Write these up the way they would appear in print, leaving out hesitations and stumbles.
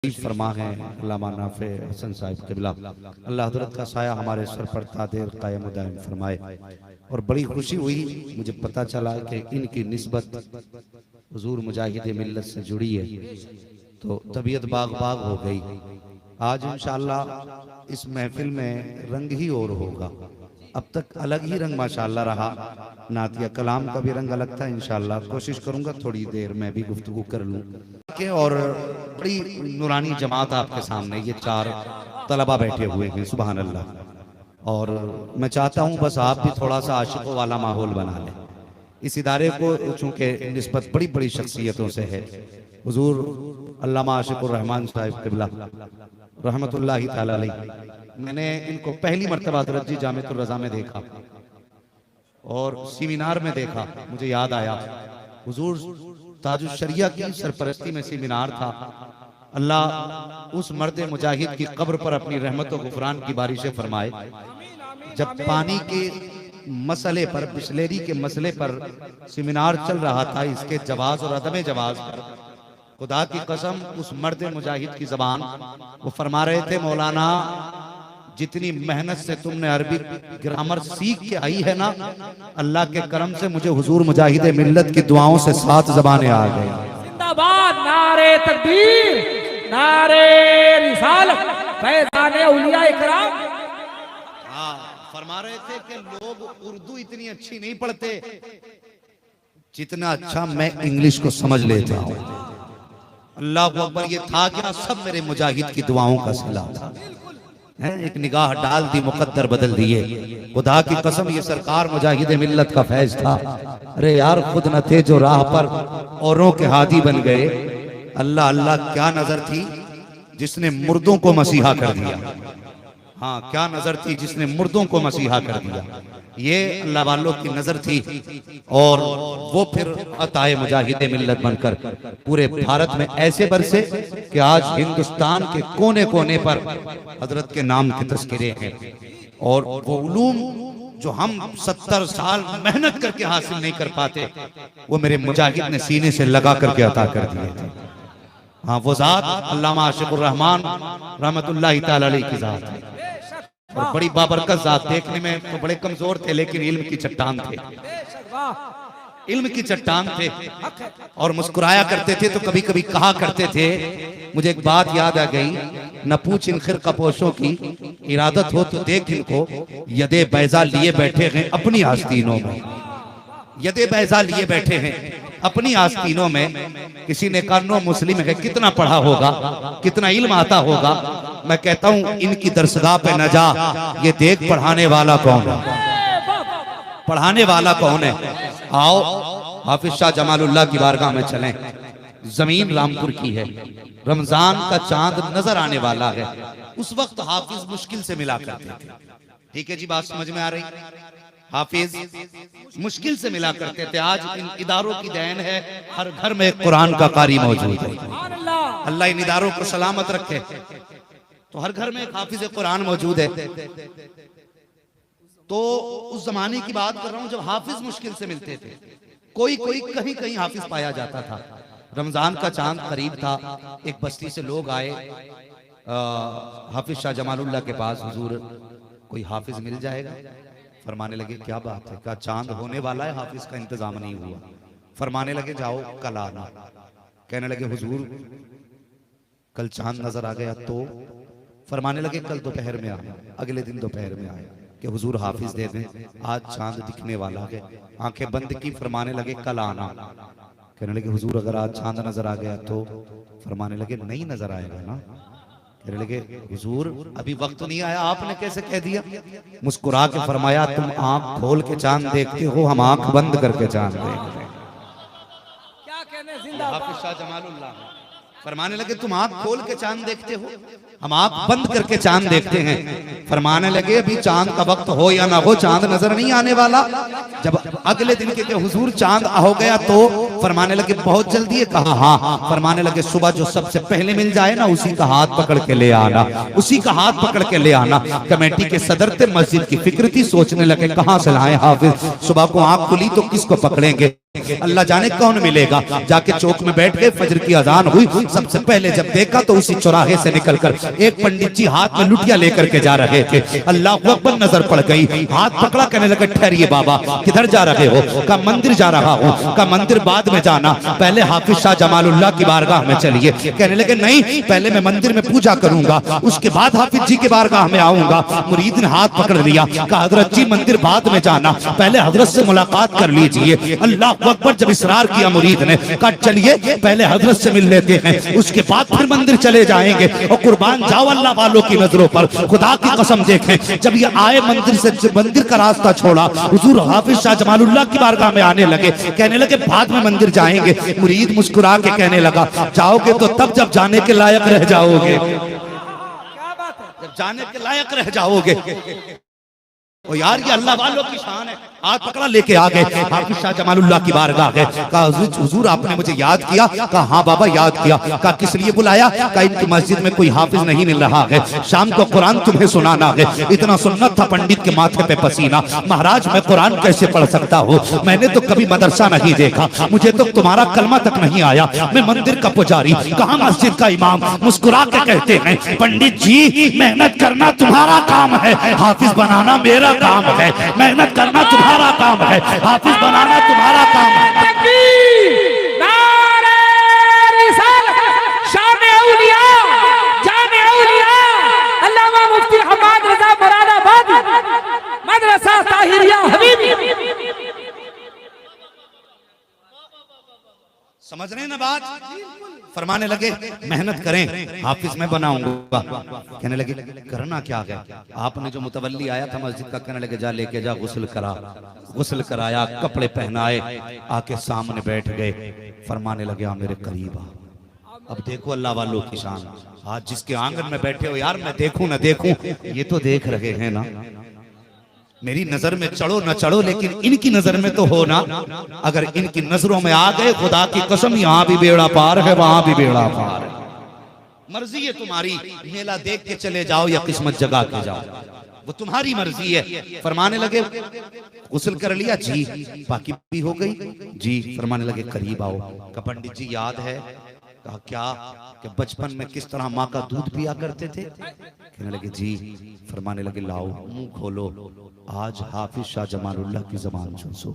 फरमा है अल्लामा नाफे हसन साहिब किबला, अल्लाह हज़रत का साया हमारे सर पर तादेर कायम दायम फरमाए। और बड़ी खुशी हुई मुझे पता चला कि इनकी निस्बत हुजूर मुजाहिद मिल्लत से जुड़ी है, तो तबीयत बाग बाग हो गई। आज इंशाअल्लाह इस महफिल में रंग ही और होगा। अब तक अलग ही रंग माशाअल्लाह रहा, नातिया कलाम का भी रंग अलग था। इंशाअल्लाह कोशिश करूंगा थोड़ी देर में भी गुफ्तगू कर लूं। और बड़ी नूरानी जमात आपके सामने, ये 4 तलबा बैठे हुए हैं, सुभान अल्लाह। और मैं चाहता हूं बस आप भी थोड़ा सा आशिकों वाला माहौल बना लें। इस इदारे को चूंकि निस्बत बड़ी बड़ी शख्सियतों से है, हुजूर अल्लामा आशिकुर रहमान साहिब किबला रहमतुल्लाहि ताला अलैह, मैंने इनको पहली मर्तबा हज़रत जी जामिअतुर रज़ा में देखा और सेमिनार में देखा। मुझे याद आया हुजूर ताजुश शरिया की सरपरस्ती में सेमिनार था। अल्लाह उस मर्द मुजाहिद की कब्र पर अपनी रहमत और गुफरान की बारिशें फरमाए। जब पानी के मसले पर, बिस्लेरी के मसले पर सेमिनार चल रहा था, इसके जवाज और अदम जवाज पर, खुदा की कसम उस मर्द मुजाहिद की जबान वो फरमा रहे थे, मौलाना जितनी मेहनत से तुमने अरबी ग्रामर सीख के आई है ना, अल्लाह के करम से मुझे हुजूर मुजाहिद मिल्लत की दुआओं से 7 ज़बानें आ गई। जिंदाबाद, नारे तकबीर, नारे रिसालत, फैज़ाने औलिया इकराम। हाँ, फरमा रहे थे कि लोग उर्दू इतनी अच्छी नहीं पढ़ते जितना अच्छा मैं इंग्लिश को समझ लेता हूँ। अल्लाह अकबर, ये था क्या? सब मेरे मुजाहिद की दुआओं का सिला था। एक निगाह डाल दी, मुकद्दर बदल दिए। खुदा की कसम ये सरकार मुजाहिद मिल्लत का फैज था। अरे यार, खुद न थे जो राह पर औरों के हादी बन गए। अल्लाह अल्लाह, क्या नजर थी जिसने मुर्दों को मसीहा कर दिया। हाँ, क्या नजर थी जिसने मुर्दों को मसीहा कर दिया। ये अल्लाह वालों की नजर थी और वो फिर अताए मुजाहिद मिल्लत बनकर पूरे भारत में ऐसे बरसे कि आज हिंदुस्तान के कोने कोने पर हजरत के नाम के तस्करे हैं। और वो उलूम जो हम 70 साल मेहनत करके हासिल नहीं कर पाते, वो मेरे मुजाहिद ने सीने से लगा करके अता कर दिए थे। हाँ, वो जात अल्लामा आशिकुर रहमान रहमतुल्लाहि ताला अलैह की जात है और बड़ी बाबरकत जात। देखने में तो बड़े कमजोर थे लेकिन इल्म की चट्टान थे, इल्म की चट्टान थे। और मुस्कुराया करते थे तो कभी कभी कहा करते थे, मुझे एक बात याद आ गई, न पूछ इन खिरकपोशों की, इरादत हो तो देख इनको, यदे बैजा लिए बैठे हैं अपनी आस्तीनों में। यदे बैजा लिए बैठे हैं अपनी आस्तीनों में। किसी ने कहा नो मुस्लिम है, कितना पढ़ा होगा, कितना इल्म आता होगा। मैं कहता हूं इनकी दरसगाह पे न जा, ये देख पढ़ाने वाला कौन है, पढ़ाने वाला कौन है। आओ हाफिज शाह जमालुल्लाह की बारगाह में चलें। जमीन रामपुर की है, रमजान का चांद नजर आने वाला है। उस वक्त हाफिज मुश्किल से मिला करते थे। ठीक है जी, बात समझ में आ रही? हाफिज मुश्किल से मिला करते थे। आज इन इदारों की देन है, हर घर में एक कुरान का कारी मौजूद है। अल्लाह इन इदारों को सलामत रखे। तो हर घर में एक हाफिज कुरान मौजूद है। तो उस जमाने की बात कर रहा हूं जब हाफिज मुश्किल से मिलते थे। कोई कोई कहीं कहीं हाफिज पाया जाता था। रमजान का चांद करीब था, एक बस्ती से लोग आए हाफिज शाह जमालुल्लाह के पास, हुजूर कोई हाफिज मिल जाएगा? फरमाने लगे क्या बात है, क्या चांद होने वाला है, हाफिज का इंतजाम नहीं हुआ। फरमाने लगे जाओ कल आना। कहने लगे हुजूर कल चांद नजर आ गया तो? फरमाने लगे कल दोपहर में आए। अगले दिन दोपहर में आए कि हुजूर हाफिज दे दें, आज चांद दिखने वाला है। आंखें बंद की, फरमाने लगे कल आना। कहने लगे हुजूर अगर आज चांद नजर आ गया तो? फरमाने लगे नहीं नजर आएगा ना। कहने लगे हुजूर अभी वक्त नहीं आया, आपने कैसे कह दिया? मुस्कुरा के फरमाया तुम आंख खोल के चांद देखते हो, हम आंख बंद करके चांद देखते हैं। क्या कहने जिंदाबाद। हाफिज शाह जमालुल्लाह फरमाने लगे तुम आंख खोल के चांद देखते हो, हम आंख बंद करके चांद देखते हैं। फरमाने लगे अभी चांद का वक्त हो या ना हो, चांद नजर नहीं आने वाला। जब अगले दिन के हुजूर चांद हो गया तो? फरमाने लगे बहुत जल्दी है। कहा हाँ। फरमाने लगे सुबह जो सबसे पहले मिल जाए ना, उसी का हाथ पकड़ के ले आना, उसी का हाथ पकड़ के ले आना। कमेटी के सदर थे, मस्जिद की फिक्र थी, सोचने लगे कहां से लाए हाफिज। सुबह को आंख खुली तो किसको पकड़ेंगे। अल्लाह जाने कौन मिलेगा। जाके चौक में बैठ गए, फजर की अजान हुई, सबसे पहले जब देखा तो उसी चौराहे से निकलकर एक पंडित जी हाथ में लुटिया लेकर के जा रहे थे। अल्लाह को अकबर नजर पड़ गई, हाथ पकड़ा, कहने लगे ठहरिए बाबा, किधर जा रहे हो? का मंदिर जा रहा हूँ। का मंदिर बाद में जाना, पहले हाफिज शाह जमालुल्लाह की बारगाह में चलिए। कहने लगे नहीं, पहले मैं मंदिर में पूजा करूंगा, उसके बाद हाफिज जी की बारगाह में आऊंगा। मुरीद ने हाथ पकड़ लिया, कहा हजरत जी मंदिर बाद में जाना, पहले हजरत से मुलाकात कर लीजिए। अल्लाह अकबर जब इसरार किया मुरीद ने, कहा चलिए पहले हजरत से मिल लेते हैं, उसके बाद फिर मंदिर चले जाएंगे। और कुर्बान जाओ अल्लाह वालों की नजरों पर, खुदा की कसम देखें, जब ये आए मंदिर से, मंदिर का रास्ता छोड़ा, हुजूर हाफिज शाह जमालुल्लाह की बारगाह में आने लगे। कहने लगे बाद में मंदिर जाएंगे। मुरीद मुस्कुरा के कहने लगा जाओगे तो तब जब जाने के लायक रह जाओगे, क्या बात है? जब जाने के लायक रह जाओगे। ओ यार ये अल्लाह वालों की शान है। हाथ पकड़ा लेके आ गए, हाफिज शाह जमालुल्लाह की बारगाह गए। कहा हुजूर आपने मुझे याद किया? कहा हाँ बाबा याद किया। कहा किस लिए बुलाया? कहा इनकी मस्जिद में कोई हाफिज नहीं मिल रहा है, शाम को कुरान तुम्हें सुनाना है। इतना सुन्नत था पंडित के माथे पे पसीना, महाराज मैं कुरान कैसे पढ़ सकता हूँ, मैंने तो कभी मदरसा नहीं देखा, मुझे तो तुम्हारा कलमा तक नहीं आया, मैं मंदिर का पुजारी, कहाँ मस्जिद का इमाम। मुस्कुरा के कहते हैं पंडित जी मेहनत करना तुम्हारा काम है, हाफिज बनाना मेरा काम है। मेहनत करना तुम्हारा काम है, हाफिज बनाना तुम्हारा काम है। तकबीर, नारे रिसालत, शान औलिया, जान औलिया, अल्लामा मुफ्ती हम्माद रजा मुरादाबादी, मदरसा ताहिरिया हबीबी। समझ रहे हैं ना बात? फरमाने लगे मेहनत करें, हाफिज मैं बनाऊंगा। कहने लगे करना क्या है? आपने जो मुतवल्ली आया था मस्जिद का, कहने लगे जा लेके जा गुस्ल करा। गुस्ल कराया, कपड़े पहनाए, आके सामने बैठ गए। फरमाने लगे आ मेरे करीब आ। अब देखो अल्लाह वालों की शान, आज जिसके आंगन में बैठे हो यार, मैं देखूं ना देखूं, ये तो देख रहे हैं ना। मेरी नजर में चढ़ो न चढ़ो, लेकिन इनकी नजर में तो हो ना। अगर इनकी नजरों में आ गए, खुदा की कसम यहाँ भी बेड़ा पार है, वहां भी बेड़ा पार है। मर्जी है तुम्हारी, मेला देख के चले जाओ या किस्मत जगा के जाओ, वो तुम्हारी मर्जी है। फरमाने लगे गुस्ल कर लिया जी, बाकी भी हो गई जी। फरमाने लगे करीब आओ। का पंडित जी याद है? कहा क्या? कि बचपन में किस तरह माँ का दूध पिया करते थे? कहने लगे जी। फरमाने लगे लाओ मुंह खोलो, आज हाफिज शाह जमालुल्लाह की जबान चूसो।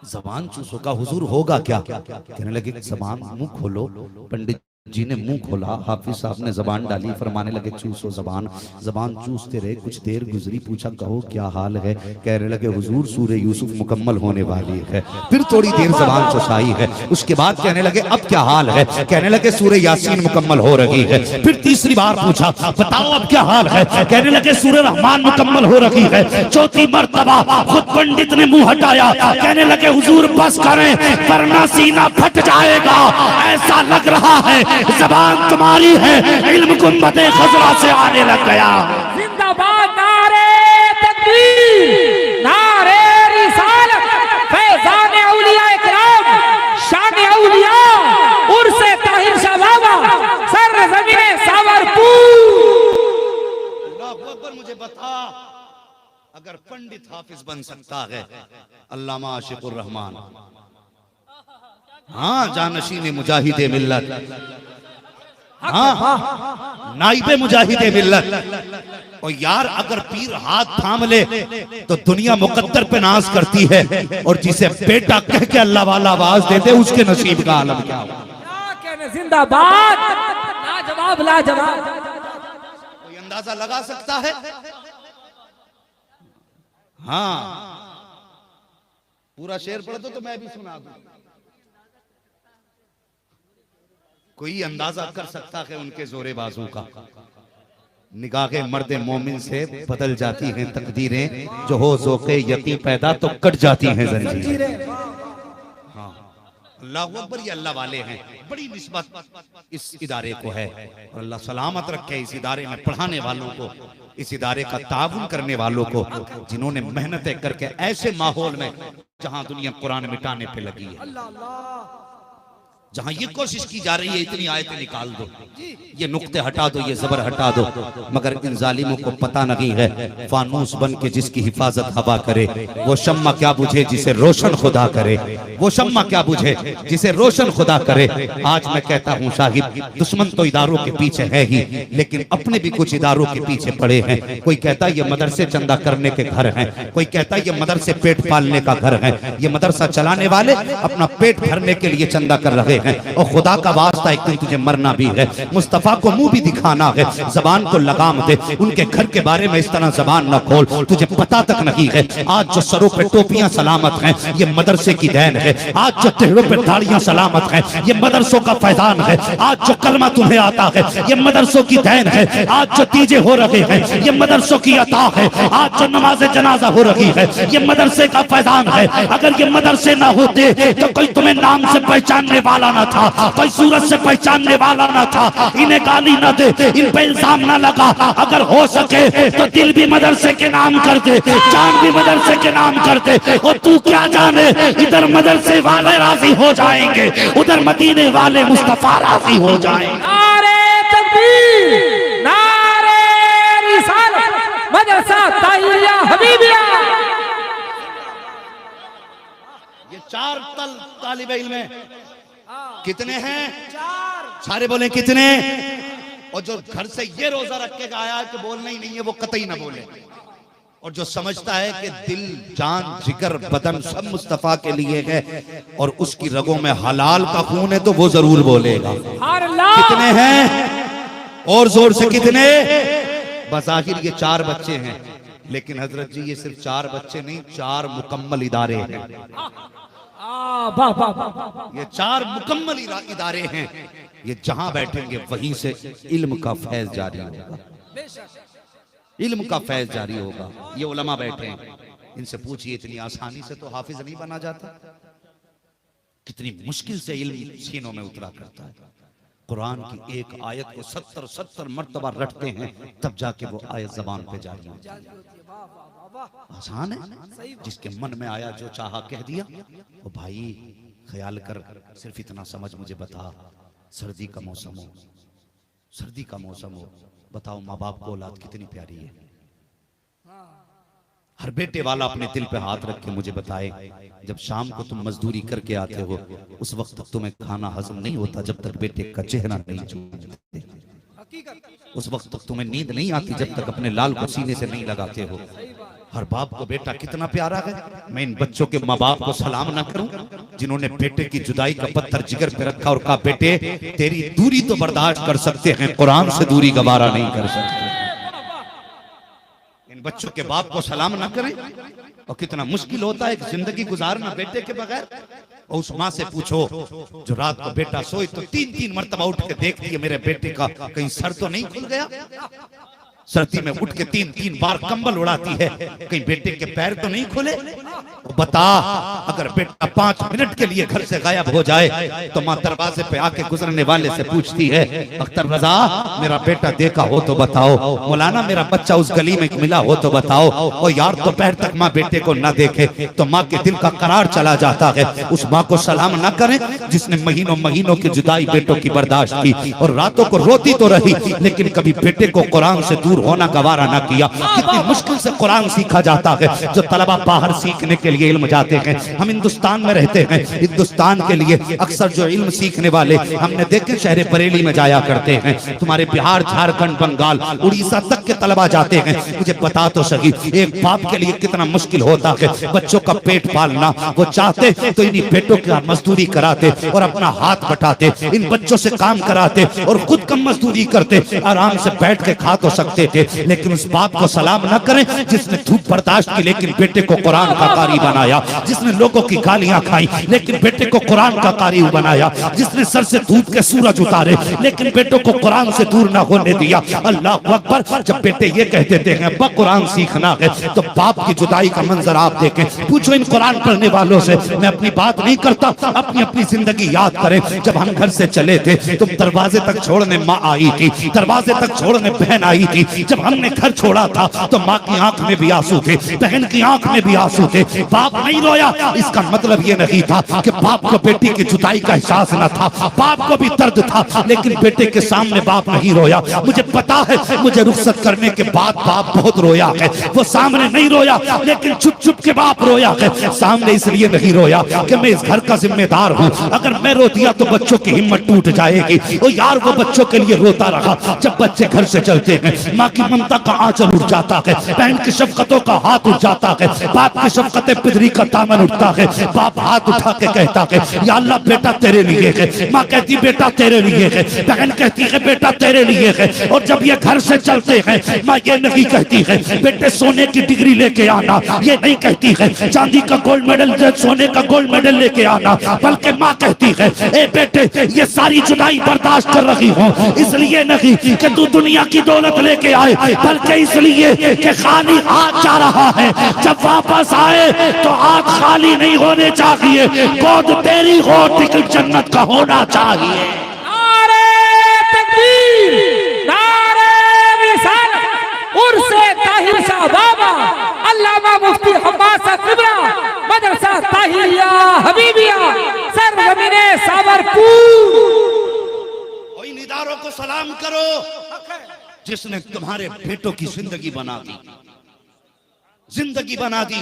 जबान चूसो। का हुजूर होगा क्या? कहने लगे जबान मुंह खोलो। पंडित जी ने मुंह खोला, हाफिज साहब ने जबान डाली। फरमाने लगे चूसो जबान। जबान चूसते रहे, कुछ देर गुजरी, पूछा कहो क्या हाल है? कहने लगे हुजूर सूरह यूसुफ मुकम्मल होने वाली है। फिर थोड़ी देर जबान चुसाई है, उसके बाद कहने लगे अब क्या हाल है? कहने लगे सूरह यासीन मुकम्मल हो रही है। फिर तीसरी बार पूछा बताओ अब क्या हाल है? कहने लगे सूरह रहमान मुकम्मल हो रही है। चौथी मर्तबा खुद पंडित ने मुंह हटाया, कहने लगे हुजूर बस करें वरना सीना फट जाएगा, ऐसा लग रहा है जबान तुम्हारी है। इल्म गुंबदे खजरा से आने लग गया। जिंदाबाद नारे तकबीर, नारे रिसालत, फैजान औलिया इकराम, शान औलिया, उर्से ताहिर शाह बाबा, सरज़मीने सावरपुर। अल्लाहू अकबर। मुझे बता, अगर पंडित हाफिज बन सकता है, अल्लामा आशिकुर रहमान, हाँ जानशीन मुजाहिदे मिल्लत, हाँ नाइबे मुजाहिदे मिल्लत। और यार अगर पीर हाथ थाम ले तो दुनिया मुकद्दर पे नाज करती है, और जिसे बेटा कह के अल्लाह वाला आवाज देते उसके नसीब का आलम क्या हो। क्या कहने, जिंदाबाद, लाजवाब लाजवाब। कोई अंदाजा लगा सकता है? हाँ पूरा शेर पढ़ दो तो मैं भी सुना दूं। कोई अंदाजा कर सकता है उनके जोरे बाजू का? निगाहे मर्दे मोमिन से बदल जाती हैं तकदीरें, जो हो ज़ोक़े यकीन पैदा तो कट जाती हैं जंजीरें। हाँ अल्लाहू अकबर। ये अल्लाह वाले हैं, बड़ी निस्बत इस इदारे को है। और अल्लाह सलामत रखे इस इदारे में पढ़ाने वालों को, इस इदारे का ताउन करने वालों को, जिन्होंने मेहनतें करके ऐसे माहौल में जहां दुनिया कुरान मिटाने पे लगी है। जहां ये कोशिश की जा रही है इतनी आयतें निकाल दो, ये नुक्ते हटा दो, ये जबर हटा दो, मगर इन जालिमों को पता नहीं है फानूस बन के जिसकी हिफाजत हवा करे वो शम्मा क्या बुझे जिसे रोशन खुदा करे, वो शम्मा क्या बुझे जिसे रोशन खुदा करे। आज मैं कहता हूँ साहिब, दुश्मन तो इदारों के पीछे है ही, लेकिन अपने भी कुछ इदारों के पीछे पड़े हैं। कोई कहता है ये मदरसे चंदा करने के घर हैं, कोई कहता है ये मदरसे पेट पालने का घर है। ये मदरसा चलाने वाले अपना पेट भरने के लिए चंदा कर रहे हैं, और खुदा का वास्ता एक दिन तुझे मरना भी है, मुस्तफा को मुंह भी दिखाना है, जबान को लगाम दे, उनके घर के बारे में इस तरह जबान न खोल, तुझे पता तक नहीं है। आज जो सरों पे टोपियां सलामत हैं ये मदरसे की देन है, आज जो चेहरों पे दाढ़ियां सलामत हैं ये मदरसों का फैजान है, आज जो कलमा तुम्हें आता है ये मदरसों की देन है, आज जो तीजे हो रहे हैं ये मदरसों की अता है, आज जो नमाज जनाजा हो रही है ये मदरसे का फैजान है। अगर ये मदरसे ना होते तो कोई तुम्हें नाम से पहचानने वाला ना था, कोई सूरत से पहचानने वाला ना था। इन्हें गाली ना दे, इन पे इल्जाम ना लगा, अगर हो सके तो दिल भी मदरसे के नाम कर दे, जान भी मदरसे के नाम कर दे। और तू क्या जाने, इधर मदरसे वाले राजी हो जाएंगे, उधर मदीने वाले मुस्तफा राजी हो जाएंगे। नारे तकबीर, नारे रिसालत, मदरसा ताहिरिया हबीबिया। ये 4 तालिबे इल्म कितने हैं? 4। सारे बोले कितने? और जो घर से ये रोजा रख के आया है कि बोलना ही नहीं है वो कतई ना बोले, और जो समझता है कि दिल जान जिगर बदन सब मुस्तफा के लिए है और उसकी रगों में हलाल का खून है तो वो जरूर बोलेगा। कितने हैं? और जोर से कितने? बज़ाहिर ये 4 बच्चे हैं, लेकिन हजरत जी ये सिर्फ 4 बच्चे नहीं, 4 मुकम्मल इदारे हैं। ये 4 मुकम्मल इदारे हैं, ये जहां बैठेंगे वहीं से इल्म का फैज जारी होगा, इल्म का फैज जारी होगा। ये उलमा बैठे हैं, इनसे पूछिए इतनी आसानी से तो हाफिज नहीं बना जाता, कितनी मुश्किल से इल्म सीनों में उतरा करता है। कुरान की एक आयत को 70 मर्तबा रटते हैं तब जाके वो आयत जबान पे जारी हो जाती है। आसान है, जिसके मन में आया जो चाहा कह दिया। ओ भाई ख्याल कर, सिर्फ इतना समझ मुझे बता, सर्दी का मौसम हो, सर्दी का मौसम हो, बताओ माँ बाप को औलाद कितनी प्यारी है। हर बेटे वाला अपने दिल पे हाथ रख के मुझे बताए, जब शाम को तुम मजदूरी करके आते हो उस वक्त तक तुम्हें खाना हजम नहीं होता जब तक बेटे का चेहरा नहीं छूते, उस वक्त तक तुम्हें नींद नहीं आती जब तक अपने लाल को सीने से नहीं लगाते हो। हर बाप को बेटा कितना प्यारा है। मैं इन बच्चों के माँ बाप को सलाम ना करूं जिन्होंने बेटे की जुदाई का पत्थर जिगर पे रखा और कहा बेटे तेरी दूरी तो बर्दाश्त कर सकते हैं, कुरान से दूरी गवारा नहीं कर सकते। इन बच्चों के बाप को सलाम ना करें। और कितना मुश्किल होता है जिंदगी गुजारना बेटे के बगैर। और उस माँ से पूछो जो रात को बेटा सोए तो 3-3 मरतबा उठ के देखती है मेरे बेटे का कहीं सर तो नहीं खुल गया, सर्दी में उठ के 3-3 बार कंबल उड़ाती है कहीं बेटे के पैर तो नहीं खुले। बता अगर बेटा 5 मिनट के लिए घर से गायब हो जाए तो माँ दरवाजे पे आके गुजरने वाले से पूछती है अख्तर रजा मेरा बेटा देखा हो तो बताओ, मौलाना मेरा बच्चा उस गली में मिला हो तो बताओ। और यार दोपहर तक माँ बेटे को न देखे तो माँ के दिल का करार चला जाता है। उस माँ को सलाम न करें जिसने महीनों महीनों की जुदाई बेटों की बर्दाश्त की और रातों को रोती तो रही लेकिन कभी बेटे को कुरान से दूर होना गवारा ना किया। कितनी मुश्किल से कुरान सीखा जाता है। जो तलबा बाहर सीखने के लिए इल्म जाते हैं, हम हिंदुस्तान में रहते हैं, हिंदुस्तान के लिए अक्सर जो इल्म सीखने वाले हमने देखे शहर बरेली में जाया करते हैं। तुम्हारे बिहार झारखंड बंगाल उड़ीसा तक के तलबा जाते हैं। मुझे बता तो सही एक बाप के लिए कितना मुश्किल होता है बच्चों का पेट पालना। वो चाहते तो इन्हीं बेटों की मजदूरी कराते और अपना हाथ बटाते, इन बच्चों से काम कराते और खुद कम मजदूरी करते, आराम से बैठ के खा तो सकते थे। लेकिन उस बाप को सलाम न करें जिसने धूप बर्दाश्त की लेकिन बेटे को कुरान का कारी बनाया, जिसने लोगों की गालियां खाई लेकिन बेटे को कुरान का कारी बनाया, जिसने सर से धूप के सूरज उतारे लेकिन बेटों को कुरान से दूर न होने दिया। अल्लाह अकबर। जब बेटे ये कह देते हैं अब्बा कुरान सीखना है तो बाप की जुदाई का मंजर आप देखें। पूछो इन कुरान पढ़ने वालों से, मैं अपनी बात नहीं करता, अपनी अपनी जिंदगी याद करें। जब हम घर से चले थे तो दरवाजे तक छोड़ने माँ आई थी, दरवाजे तक छोड़ने बहन आई थी। जब हमने घर छोड़ा था तो माँ की आंख में भी आंसू थे, बहन की आंख में भी आंसू थे। बाप नहीं रोया इसका मतलब ये नहीं था कि बाप को बेटी की जुदाई का एहसास न था, बाप को भी दर्द था, लेकिन बेटे के सामने बाप नहीं रोया। मुझे पता है मुझे रुखसत करने के बाद बाप बहुत रोया है, वो सामने नहीं रोया लेकिन चुप चुप के बाप रोया है। सामने इसलिए नहीं रोया कि मैं इस घर का जिम्मेदार हूँ, अगर मैं रो दिया तो बच्चों की हिम्मत टूट जाएगी। ओ यार वो बच्चों के लिए रोता रहा। जब बच्चे घर से चलते हैं माँ की ममता का आंचल उठ जाता है, बहन की शफकतों का हाथ उठ जाता है, बाप की शफकत पितरी का दामन उठता है। बाप हाथ उठा के कहता है या अल्लाह बेटा तेरे लिए है, माँ कहती बेटा तेरे लिए है, बहन कहती है बेटा तेरे लिए है। और जब ये घर से चलते हैं माँ ये नहीं कहती है बेटे सोने की डिग्री लेके आना, ये नहीं कहती है चांदी का गोल्ड मेडल सोने का गोल्ड मेडल लेके आना, बल्कि माँ कहती है ए बेटे ये सारी जुदाई बर्दाश्त कर रही हूँ इसलिए नहीं कि तू दुनिया की दौलत लेके आए, बल्कि इसलिए कि खाली हाथ जा रहा है, जब वापस आए तो हाथ खाली नहीं होने चाहिए, गोद तेरी हो टिकट जन्नत का होना चाहिए। नारे तकबीर, नारे रिसालत, उर्से ताहिर शाह बाबा, अल्लामा मुफ्ती हब्बास किबरा, मदरसा ताहिरिया हबीबिया, सरजमीने साबरपुर। और इन इदारों को सलाम करो जिसने तुम्हारे बेटों की जिंदगी बना दी, जिंदगी बना दी।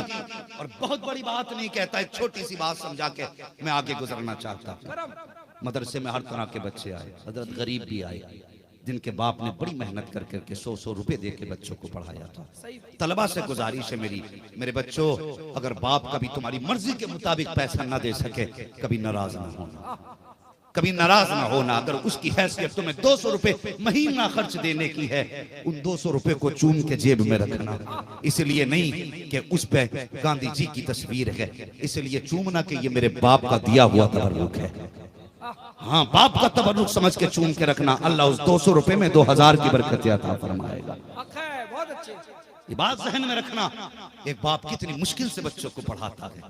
और बहुत बड़ी बात नहीं कहता, एक छोटी सी बात समझा के मैं आगे गुजरना चाहता हूँ। मदरसे में हर तरह के बच्चे आए, हजरत गरीब भी आए, जिनके बाप ने बड़ी मेहनत कर करके 100-100 रुपए दे के बच्चों को पढ़ाया था। तलबा से गुजारिश है मेरी, मेरे बच्चों अगर बाप कभी तुम्हारी मर्जी के मुताबिक पैसा ना दे सके कभी नाराज ना होना, कभी नाराज ना होना। अगर उसकी हैसियत तुम्हें 200 रुपए महीना खर्च देने की है, उन 200 रुपए को चूम के जेब में रखना, इसलिए नहीं कि उस पे गांधी जी की तस्वीर है, इसलिए चूमना कि ये मेरे बाप का दिया हुआ तबर्रुक है। हाँ, बाप का तबर्रुक समझ के चूम के रखना, अल्लाह उस 200 रुपए में 2000 की बरकत अता फरमाएगा। ये बात जहन में रखना। एक बाप कितनी मुश्किल से बच्चों को पढ़ाता है,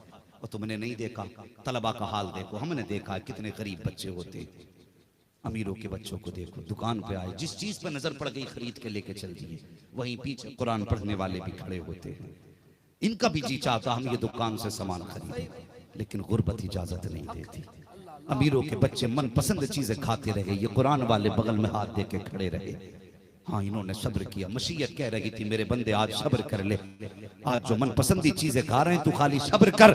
और तुमने नहीं देखा तलबा का हाल देखो, हमने देखा है कितने गरीब बच्चे होते, अमीरों के बच्चों को देखो, दुकान पे आए जिस चीज पे नजर पड़ गई खरीद के लेके चल दिए, वहीं पीछे कुरान पढ़ने वाले भी खड़े होते हैं। इनका भी जी चाहता हम ये दुकान से सामान खरीदें, लेकिन गुर्बत इजाजत नहीं देती। अमीरों के बच्चे मनपसंद चीजें खाते रहे, ये कुरान वाले बगल में हाथ दे के खड़े रहे। हाँ, इन्होंने सब्र किया। मशीयत कह रही थी मेरे बंदे आज सब्र कर ले, आज जो मनपसंदी चीजें खा रहे हैं तू खाली सब्र कर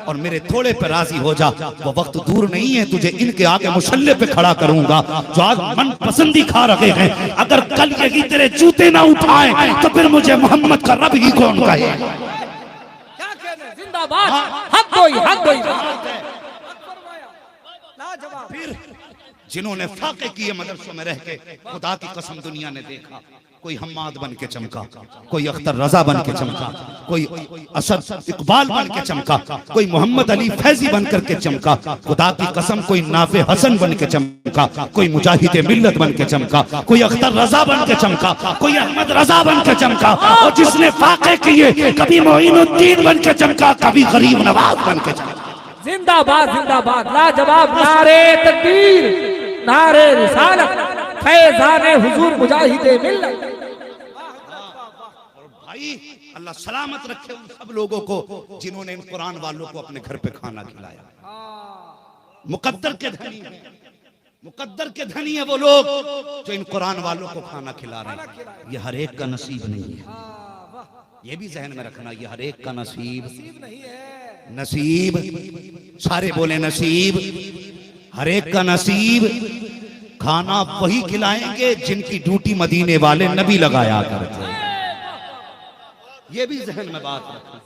और मेरे थोड़े पे राजी हो जा। वो वक्त दूर नहीं है तुझे इनके आगे मुसल्ले पे खड़ा करूंगा जो आज मनपसंदी खा रहे हैं। अगर कल यही तेरे जूते ना उठाए तो फिर मुझे मोहम्मद का रब ही कौन कहे। क्या कहने, जिंदाबाद, हक दोई, हक दोई। फिर जिन्होंने फाके किए मदरसों में रह के, खुदा की कसम दुनिया ने देखा, कोई हम्माद बन के चमका, कोई अख्तर रजा बन के चमका, कोई असद इकबाल बन के चमका, कोई मोहम्मद अली फैजी बन करके चमका, खुदा की कसम कोई नाफे हसन बन के चमका, कोई मुजाहिद मिल्लत बन के चमका, कोई अख्तर रजा बन के चमका, कोई अहमद रजा बन के चमका। और जिसने फाके किए कभी मोइनुद्दीन बन के चमका, कभी गरीब नवाज बन के चमका। जिंदाबाद, जिंदाबाद, लाजवाब, नारे तकबीर, नारे रिसालत, फैज़ाने हुजूर मुजाहिदे मिल्लत। भाई अल्लाह सलामत रखे उन सब लोगों को जिन्होंने इन कुरान वालों को अपने घर पे खाना खिलाया। मुकद्दर के धनी है, मुकद्दर के धनी है वो लोग जो इन कुरान वालों को खाना खिला रहे हैं। ये हर एक का नसीब नहीं है, ये भी जहन में रखना, ये हर एक का नसीब नहीं है। नसीब, सारे बोले नसीब, हर एक का नसीब। खाना वही खिलाएंगे जिनकी ड्यूटी मदीने वाले नबी लगाया करते हैं, ये भी जहन में बात रखना।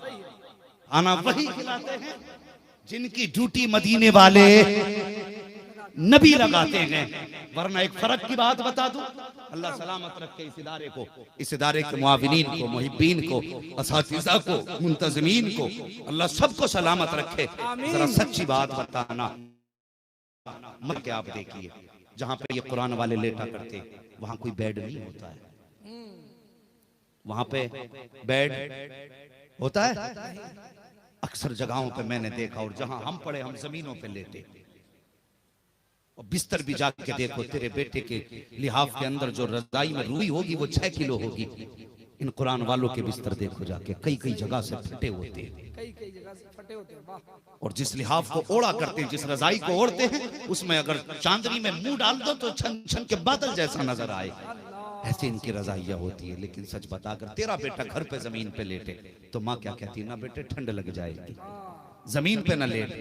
खाना वही खिलाते हैं जिनकी ड्यूटी मदीने वाले नबी लगाते हैं। वरना एक फर्क की बात बता दूं, अल्लाह सलामत रखे इस इदारे को, इस इदारे के मुआविनीन को, मुहिब्बीन को, असातिज़ा को, मुंतज़मीन को, अल्लाह सबको सलामत रखे। जरा सच्ची बात बताना, मत के आप देखिए जहां पे ये कुरान वाले लेटा करते वहां कोई बेड नहीं होता है, वहां पे बेड होता है? अक्सर जगहों पे मैंने देखा, और जहां हम पड़े हम जमीनों पे लेटे, और बिस्तर भी जाके देखो, तेरे बेटे के लिहाफ के अंदर जो रजाई में रुई होगी वो 6 किलो होगी। इन कुरान वालों के बिस्तर देखो जाके, कई कई जगह से फटे होते हैं। फटे होते हैं, वाह। और जिस लिहाफ को ओढ़ा करते हैं, जिस रजाई को ओढ़ते हैं, उसमें अगर चांदनी में मुंह डाल दो तो छन छन के बादल जैसा नजर आए। ऐसे इनकी रजाइयां होती है। लेकिन सच बताकर तेरा बेटा घर पे जमीन पे लेटे तो माँ क्या कहती है? ना बेटे ठंड लग जाएगी, जमीन पे न लेट,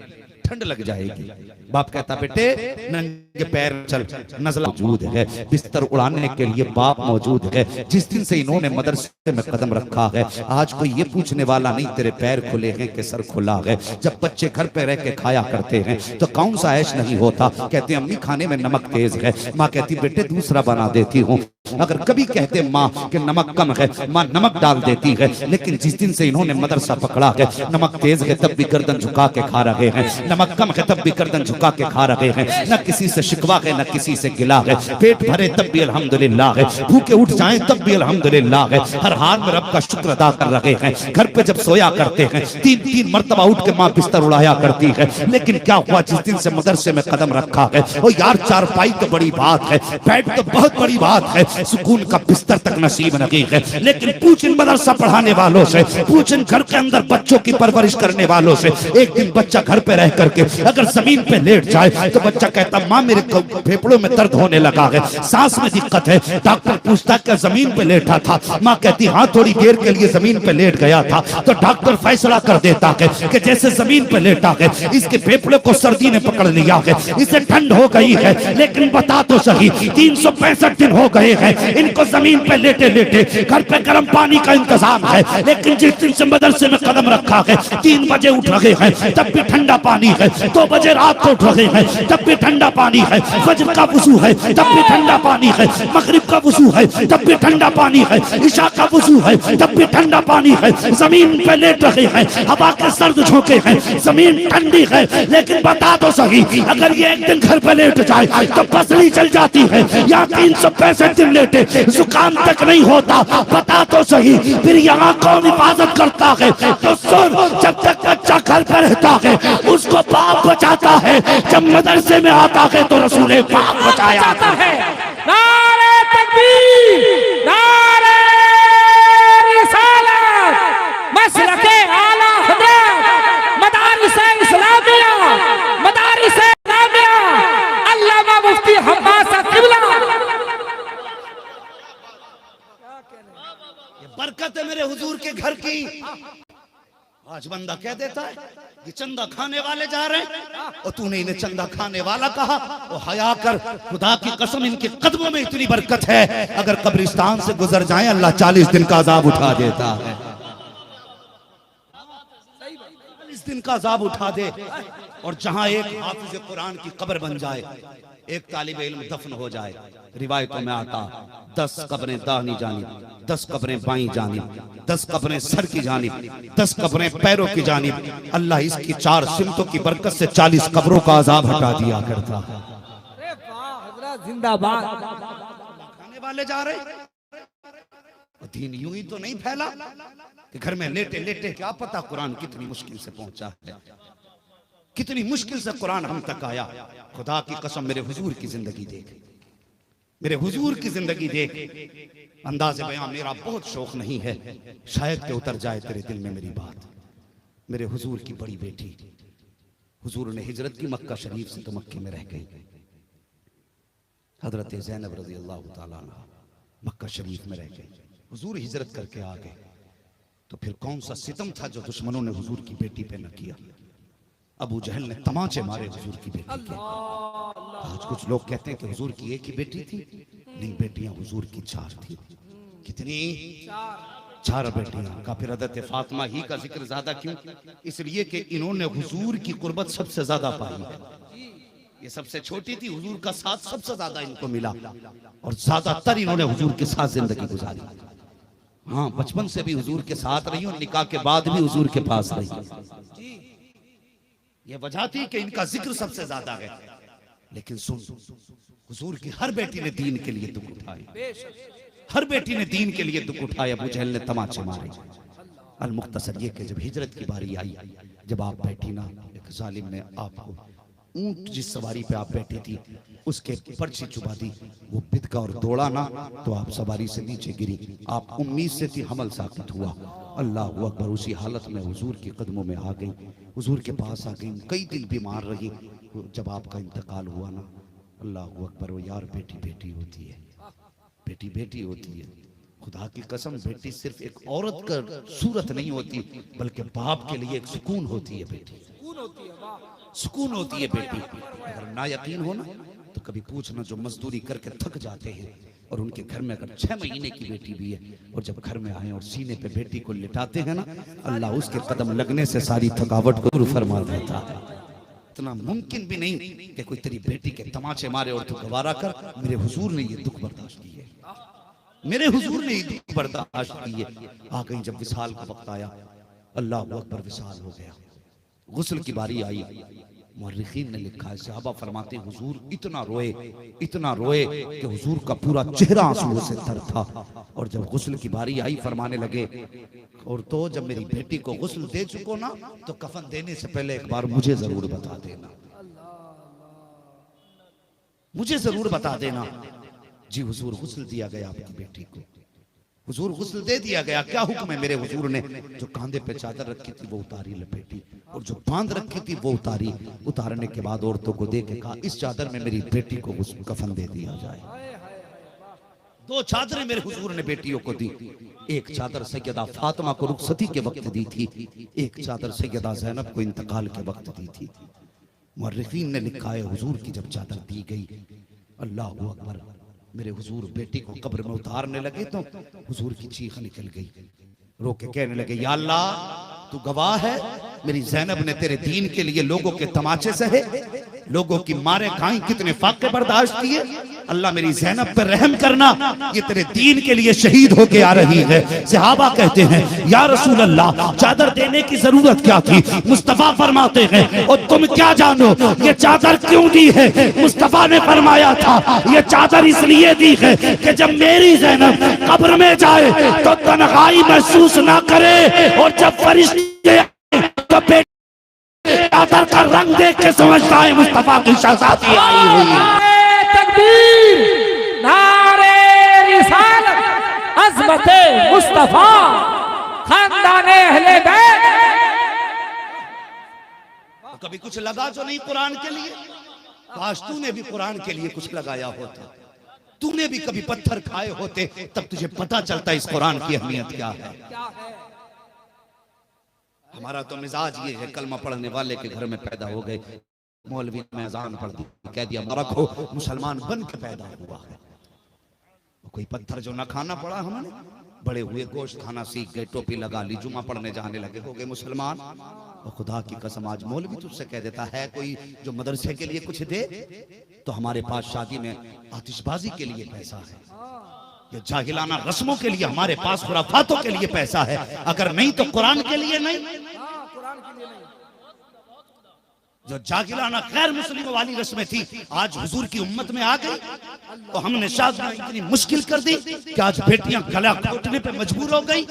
ठंड लग जाएगी। बाप कहता बेटे नंगे पैर चल, नज़ला मौजूद है, बिस्तर उड़ाने के लिए बाप मौजूद है। जिस दिन से इन्होंने मदरसे में कदम रखा है, आज कोई ये पूछने वाला नहीं तेरे पैर खुले हैं कि सर खुला है। जब बच्चे घर पे रह के खाया करते हैं तो कौन सा ऐश नहीं होता। कहते अम्मी खाने में नमक तेज है, माँ कहती बेटे दूसरा बना देती हूँ। अगर कभी कहते माँ कि नमक कम है, माँ नमक डाल देती है। लेकिन जिस दिन से इन्होंने मदरसा पकड़ा है, नमक तेज है तब भी गर्दन झुका के खा रहे हैं, नमक कम है तब भी गर्दन झुका के खा रहे हैं। न किसी से शिकवा है न किसी से गिला है, पेट भरे तब भी अल्हम्दुलिल्लाह है, भूखे उठ जाएं तब भी अल्हम्दुलिल्लाह है। हर हाल में रब का शुक्र अदा कर रहे हैं। घर पे जब सोया करते हैं 3-3 मरतबा उठ के माँ बिस्तर उड़ाया करती है। लेकिन क्या हुआ जिस दिन से मदरसे में कदम रखा है, ओ यार चारपाई तो बड़ी बात है, बेड तो बहुत बड़ी बात है, सुकून का बिस्तर तक नसीब नहीं है। लेकिन पूछ इन मदरसा पढ़ाने वालों से, पूछ इन घर के अंदर बच्चों की परवरिश करने वालों से, एक दिन बच्चा घर पे रह करके अगर जमीन पे लेट जाए तो बच्चा कहता माँ मेरे फेफड़ों में दर्द होने लगा है, सांस में दिक्कत है। डॉक्टर पूछता क्या जमीन पे लेटा था? माँ कहती हाँ थोड़ी देर के लिए जमीन पे लेट गया था। तो डॉक्टर फैसला कर देता है कि जैसे जमीन पे लेटा है, इसके फेफड़े को सर्दी ने पकड़ लिया है, इसे ठंड हो गई है। लेकिन बता तो सही 365 दिन हो गए हैं इनको जमीन पे लेटे लेटे। घर पे गर्म पानी का इंतजाम है, लेकिन जिस दिन से मदरसे में कदम रखा है 3 बजे उठ रहे हैं तब भी ठंडा पानी है, 2 बजे रात को उठ रहे हैं तब भी ठंडा पानी है, फजर का वुजू है तब भी ठंडा पानी है, मगरिब का वुजू है तब भी ठंडा पानी है, इशा का वुजू है तब भी ठंडा पानी है। जमीन पे लेट रहे हैं, हवा के सर्द झोंके हैं, जमीन ठंडी है। लेकिन बता तो सही अगर ये एक दिन घर पे लेट जाए तो पसली चल जाती है, या 365 दिन लेटे जुकाम तक नहीं होता। बता तो सही फिर यहाँ कौन हिफाजत करता है? तो सुन, जब तक बच्चा घर पर रहता है उसको बाप बचाता है, जब मदरसे में आता है तो रसूल पाक बचाया है। नारे तकबीर, नारे रिसालत, मसलके आला हज़रत, मदारिस इस्लामिया, मदारिस इस्लामिया, अल्लामा मुफ्ती अब्बास क़िबला। बरकत है मेरे हुजूर के घर की। आज बंदा कह देता है ये चंदा खाने वाले जा रहे हैं और तूने इन्हें चंदा खाने वाला कहा। वो हया कर, खुदा की कसम इनके कदमों में इतनी बरकत है, अगर कब्रिस्तान से गुजर जाए अल्लाह 40 दिन का अजाब उठा देता है। 40 दिन का अजाब उठा दे। और जहां एक हाफिज कुरान की कब्र बन जाए, एक तालिब इल्म दफन हो जाए, रिवायतों में आता 10 कब्रें दाहिनी जानिब, 10 कब्रें बाईं जानिब, 10 कब्रें सर की जानिब, 10 कब्रें पैरों की जानिब। अल्लाह इसकी 4 सिमतों की बरकत से 40 कब्रों का अजाब हटा दिया करता है। अरे वाह हज़रत जिंदाबाद। खाने वाले जा रहे, दीन यूं ही तो नहीं फैला कि घर में लेटे लेटे क्या पता कुरान कितनी मुश्किल से पहुंचा है, कितनी मुश्किल से कुरान हम तक आया। खुदा की कसम मेरे हुजूर की जिंदगी देख, मेरे हुजूर की जिंदगी देख। अंदाज़े बयां मेरा बहुत शौक नहीं है, शायद के उतर जाए तेरे दिल में मेरी बात। मेरे हुजूर की बड़ी बेटी, हुजूर ने हिजरत की मक्का शरीफ से तो मक्के में रह गई। हजरत ज़ैनब रज़ी अल्लाह तआला अन्हा मक्का शरीफ में रह गई, हुजूर हिजरत करके आ गए। तो फिर कौन सा सितम था जो दुश्मनों ने हुजूर की बेटी पे न किया। अबू जहल ने तमाचे मारे हुजूर की बेटी के। आज कुछ लोग कहते हैं कि हुजूर की एक ही बेटी थी, नहीं बेटियां हुजूर की 4 थी। कितनी? 4 बेटियां। का फिर हज़रत फातिमा ही का जिक्र ज्यादा क्यों? इसलिए कि इन्होंने हुजूर की कुर्बत सबसे ज्यादा पाई है। ये सबसे छोटी थी, हुजूर का साथ सबसे ज्यादा इनको मिला और ज्यादातर इन्होंने हुजूर के साथ जिंदगी गुजारी। हाँ, बचपन से भी हुजूर के साथ रही और निकाह के बाद भी हुजूर के पास रही। ये वजह थी कि इनका जिक्र सबसे ज्यादा है। लेकिन सुन, हुजूर की हर बेटी ने दीन के लिए दुख उठाए, हर बेटी ने दीन के लिए दुख उठाए। अबू जहल ने तमाचे मारे। अल मुख्तसर ये कि जब हिजरत की बारी आई, जब आप बैठी ना, एक जालिम ने आपको ऊंट जिस सवारी पे आप बैठी थी उसके पर्ची चुबा दी। वो बिदका और दौड़ा ना तो आप सवारी से नीचे गिरी। आप उम्मीद से थी हमल साकित हुआ, अल्लाह अकबर। उसी हालत में हुजूर के कदमों में आ गई, हुजूर के पास आ गई, कई दिन बीमार रही। जब आपका इंतकाल हुआ ना, अल्लाह अकबर, वो यार बेटी बेटी होती है, बेटी बेटी होती है। खुदा की कसम, बेटी सिर्फ एक औरत का सूरत नहीं होती, बल्कि बाप के लिए एक सुकून होती है बेटी, सुकून होती है बेटी। अगर ना यकीन हो ना तो कभी पूछना जो मजदूरी करके थक जाते हैं और उनके घर में अगर 6 महीने की बेटी भी है और जब घर में आए और सीने पे बेटी को लिटाते हैं ना, अल्लाह उसके कदम लगने से सारी थकावट को दूर फरमा देता है। इतना मुमकिन भी नहीं कि कोई तेरी बेटी के तमाचे मारे और तू गवारा कर। मेरे हुजूर ने ये दुख बर्दाश्त किए, मेरे हुजूर ने ये दुख बर्दाश्त किए। आ गई जब विसाल का वक्त आया, अल्लाह अकबर, विसाल हो गया, गुस्ल की बारी आई। मुअर्रिखीन ने लिखा है, सहाबा फरमाते हुजूर इतना रोए कि हुजूर का पूरा चेहरा आंसुओं से तर था। और जब गुस्ल की बारी आई, फरमाने लगे, और तो जब मेरी बेटी को गुस्ल दे चुको ना तो कफन देने से पहले एक बार मुझे जरूर बता देना, मुझे जरूर बता देना। जी हुजूर, गुस्ल दिया गया आपकी बेटी को, हुजूर गुस्ल दे दिया गया। क्या हुक्म है? मेरे हुजूर ने जो कांधे पे चादर रखी थी वो उतारी लपेटी, और जो बांध रखी थी वो उतारी। उतारने के बाद औरतों को दे के कहा, इस चादर में मेरी बेटी को कफन दे दिया जाए। 2 चादरें मेरे हुजूर ने बेटियों को दी। एक चादर सैयदा फातिमा को रुखसती के वक्त दी थी, एक चादर सैयदा ज़ैनब को इंतकाल के वक्त दी थी। मुअर्रिखीन ने लिखा है, हुजूर की जब चादर दी गई, अल्लाह अकबर, मेरे हुजूर बेटी को कब्र में उतारने लगे तो हुजूर की चीख निकल गई। रो के कहने लगे, या अल्लाह तू गवाह है, मेरी ज़ैनब ने तेरे दीन के लिए लोगों के तमाचे सहे, लोगों की मारे खाई, कितने फाके बर्दाश्त किए। अल्लाह मेरी ज़ैनब पर रहम करना, ये तेरे दीन के लिए शहीद होके आ रही है। सहाबा कहते हैं, या रसूल अल्लाह चादर देने की जरूरत क्या थी? मुस्तफा फरमाते हैं, और तुम क्या जानो ये चादर क्यों दी है? मुस्तफा ने फरमाया था, ये चादर इसलिए दी है कि जब मेरी ज़ैनब कब्र में जाए तो तन्हाई महसूस ना करे, और जब फरिश्ते तो चादर का रंग देख के समझता है मुस्तफा की शहजादी आई हुई है। तकबीर, नारे रिसालत, अज़मते मुस्तफा, खानदाने अहले बैत। कभी कुछ लगा जो नहीं कुरान के लिए? काश तूने भी कुरान के लिए कुछ लगाया होता, तूने भी कभी पत्थर खाए होते, तब तुझे पता चलता इस कुरान की अहमियत क्या है। हमारा तो मिजाज ये है, कलमा पढ़ने वाले के घर में पैदा हो गए, मौलवी में अजान पढ़ दी, कह दिया रखो, मुसलमान बन के पैदा हुआ है। कोई पत्थर जो ना खाना पड़ा, हमने बड़े हुए गोश्त खाना सीख गए, टोपी लगा ली, जुमा पढ़ने जाने लगे, हो गए मुसलमान। और खुदा की कसम आज मौलवी तुझसे कह देता है कोई जो मदरसे के लिए कुछ दे, तो हमारे पास शादी में आतिशबाजी के लिए पैसा है, या जाहिलाना रस्मों के लिए हमारे पास खुराफातों के लिए पैसा है, अगर नहीं तो कुरान के लिए नहीं। जो जागिलाना गैर मुस्लिमों वाली रस्में थी आज हुजूर की उम्मत में आ गई, तो हमने शादी इतनी मुश्किल कर दी कि आज बेटियां गला घोटने पे मजबूर हो गई।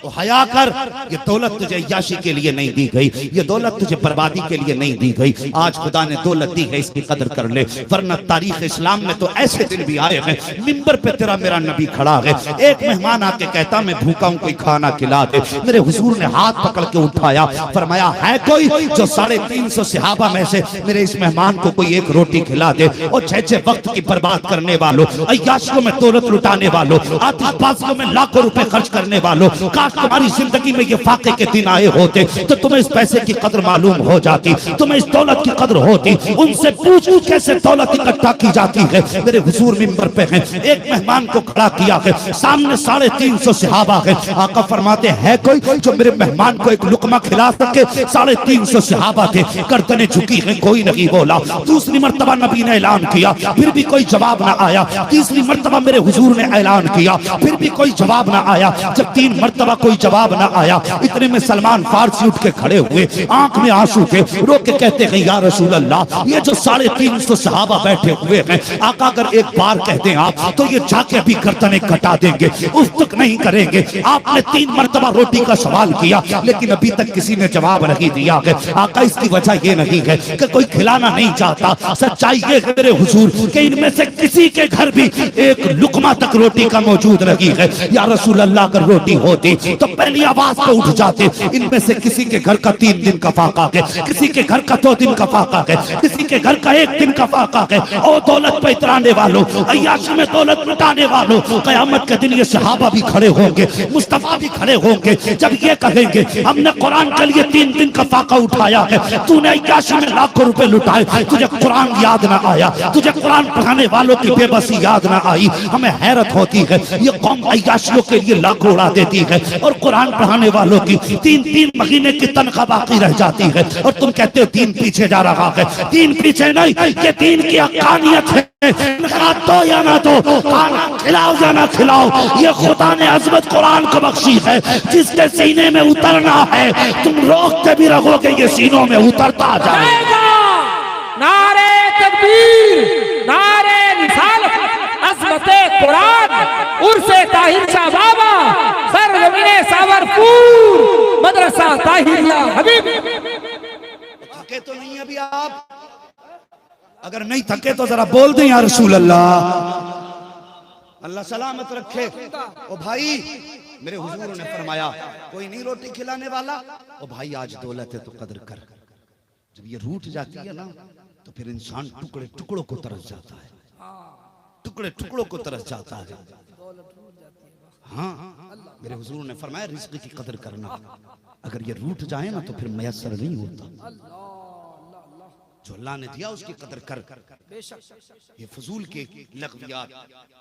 तो हया कर, ये दौलत तुझे अय्याशी के लिए नहीं दी गई, ये दौलत तुझे बर्बादी के लिए नहीं दी गई। आज खुदा ने दौलत दी है, इसकी कदर कर ले, वरना तारीख इस्लाम में तो ऐसे दिन भी आए हैं, मिंबर पे तेरा मेरा नबी खड़ा है, एक मेहमान आके कहता मैं भूखा हूं, कोई खाना खिला दे। मेरे हुजूर ने हाथ पकड़ के उठाया, फरमाया है कोई जो 350 सहाबा में से मेरे इस मेहमान को कोई एक रोटी खिला दे। और छे वक्त की बर्बाद करने वालों, अय्याशियों में दौलत लुटाने वालों, आतिशबाजियों में लाखों रुपए खर्च करने वालों, काश तुम्हारी जिंदगी में ये फाके के दिन आए होते तो तुम्हें इस पैसे की कदर मालूम हो जाती, तुम्हें इस दौलत की कदर होती। उनसे पूछ कैसे दौलत इकट्ठा की जाती है। मेरे हुजूर मिंबर पे हैं, एक मेहमान को खड़ा किया है, सामने 350 सहाबा है। आका फरमाते हैं कोई जो मेरे मेहमान को एक लुकमा खिला सके? 350 सहाबा थे, गर्दनें झुकी है, कोई नहीं बोला। दूसरी मर्तबा नबी ने ऐलान किया, फिर भी कोई जवाब ना आया। तीसरी मर्तबा मेरे हुजूर ने ऐलान किया, फिर भी कोई जवाब ना आया। जब 3 मर्तबा कोई जवाब ना आया, इतने में सलमान फारसी उठ के खड़े हुए, आंख में आंसू के, रो के कहते हैं या रसूल अल्लाह, ये जो 350 सहाबा बैठे हुए हैं, आका अगर एक बार कहते हैं आप तो ये जाके भी गर्दनें कटा देंगे, उस तक नहीं करेंगे। आपने 3 मर्तबा रोटी का सवाल किया, लेकिन अभी तक किसी ने जवाब नहीं दिया है। आका इसकी वजह ये नहीं रही है कि कोई खिलाना नहीं चाहता। सच्चाई ये है मेरे हुजूर कि इनमें से किसी के घर भी एक लुकमा तक रोटी का मौजूद नहीं है। या रसूल अल्लाह अगर रोटी होती तो पहली आवाज पे उठ जाते। इनमें से किसी के घर का 3 दिन का फाका है, किसी के घर का 2 दिन का फाका है, किसी के घर का 1 दिन का फाका है। और दौलत पे इतराने वालों, अय्याशी में दौलत लुटाने वालों, क़यामत के दिन ये सहाबा भी खड़े होंगे, मुस्तफा भी खड़े होंगे। जब ये कहेंगे हमने कुरान के लिए 3 दिन का फाका उठाया है, तूने अय्याशी में लाखों रुपए लुटाए, तुझे कुरान याद ना आया, तुझे कुरान पढ़ाने वालों की बेबसी याद ना आई। हमें हैरत होती है, ये कौम अय्याशियों के लिए लाखों उड़ा देती है और कुरान पढ़ाने वालों की 3-3 महीने की तनख्वाह बाकी रह जाती है। और तुम कहते हो दीन पीछे जा रहा है। दीन पीछे नहीं, ये दीन की हक़ानियत है। दो या ना दो, खाना खिलाओ या ना खिलाओ, ये खुदा ने अज़मत कुरान को बख्शी है। जिसके सीने में उतरना है तुम रोकते भी रहोगे, ये सीनों में उतरता जाएगा। नारे तकबीर, नारे रिसालत, अज़मते कुरान, उर्से ताहिर शाह बाबा, सरज़मीने सावरपुर, मदरसा ताहिरिया हबीब। थके तो नहीं अभी आप? अगर नहीं थके तो जरा बोल दें या रसूल अल्लाह। अल्लाह सलामत रखे। ओ भाई, मेरे हुजूर ने फरमाया कोई नहीं रोटी खिलाने वाला। ओ भाई आज दौलत है तो कदर कर। जब ये रूठ जाती है ना तो फिर इंसान टुकड़े टुकड़ों को तरस जाता है, टुकड़े टुकड़ों को तरस जाता है। हाँ, मेरे हुजूर ने फरमाया रिज़्क़ की कदर करना। अगर ये रूठ जाए ना तो फिर मैसर नहीं होता। जो अल्लाह ने दिया उसकी कदर कर। ये फजूल के लगवियात,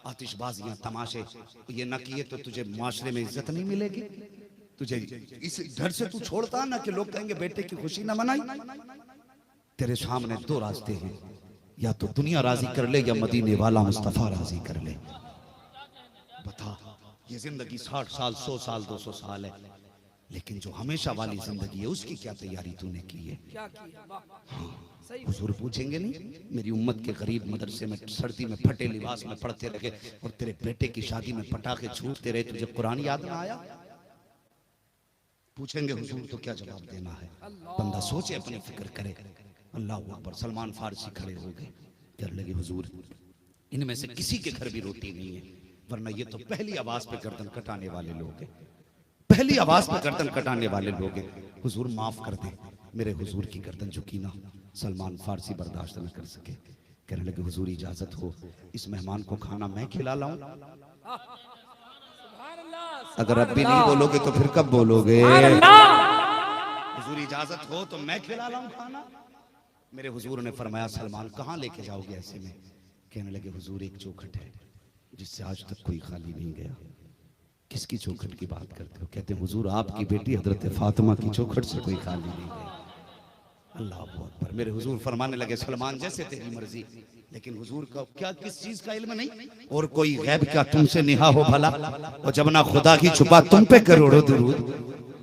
आतिशबाजियां, तमाशे ये न किए तो तुझे माशरे में इज्जत नहीं मिलेगी। तुझे इस डर से तू छोड़ता ना कि लोग कहेंगे बेटे की खुशी न मनाई। तेरे सामने 2 रास्ते हैं, या तो दुनिया राजी कर ले या मदीने वाला मुस्तफा राजी कर ले। बता, ये जिंदगी 60 साल, 100 साल, 200 साल है, लेकिन जो हमेशा वाली जिंदगी है उसकी क्या तैयारी तूने की है? हाँ, हुजूर पूछेंगे नहीं? मेरी उम्मत के गरीब मदरसे में सर्दी में फटे लिबास में पढ़ते रहे और तेरे बेटे की शादी में पटाखे छूटते रहे, तुझे कुरान याद ना आया? पूछेंगे हुजूर तो क्या जवाब देना है? बंदा सोचे, अपनी फिक्र करे। अल्लाह अकबर। सलमान फारसी खड़े हो गए, कहने लगे हुजूर इनमें से किसी के घर भी रोटी नहीं है, वरना ये तो पहली आवाज पे गर्दन कटाने वाले लोग हैं, पहली आवाज पे गर्दन कटाने वाले लोग हैं। हुजूर माफ कर दे। मेरे हुजूर की गर्दन झुकी ना। सलमान फारसी बर्दाश्त न कर सके, कहने लगे हुजूर इजाजत हो इस मेहमान को खाना मैं खिला लाऊं? अगर अब भी नहीं बोलोगे तो फिर कब बोलोगे? हुजूर इजाजत हो तो मैं खिला लाऊं खाना? मेरे हुजूर ने फरमाया सलमान कहाँ लेके जाओगे ऐसे में? कहने लगे हुजूर एक चौखट है जिससे आज तक कोई खाली नहीं गया। किसकी चौखट की बात करते हो? कहते हुजूर आपकी बेटी हजरत फातिमा की चौखट से कोई खाली नहीं गया। अल्लाह अकबर। मेरे हुजूर फरमाने लगे सलमान जैसे तेरी मर्जी, लेकिन हुजूर का क्या किस चीज का इल्म नहीं? और कोई गैब क्या तुमसे निहा हो भला? और जब ना खुदा की छुपा तुम पे करोड़ों दुरूद।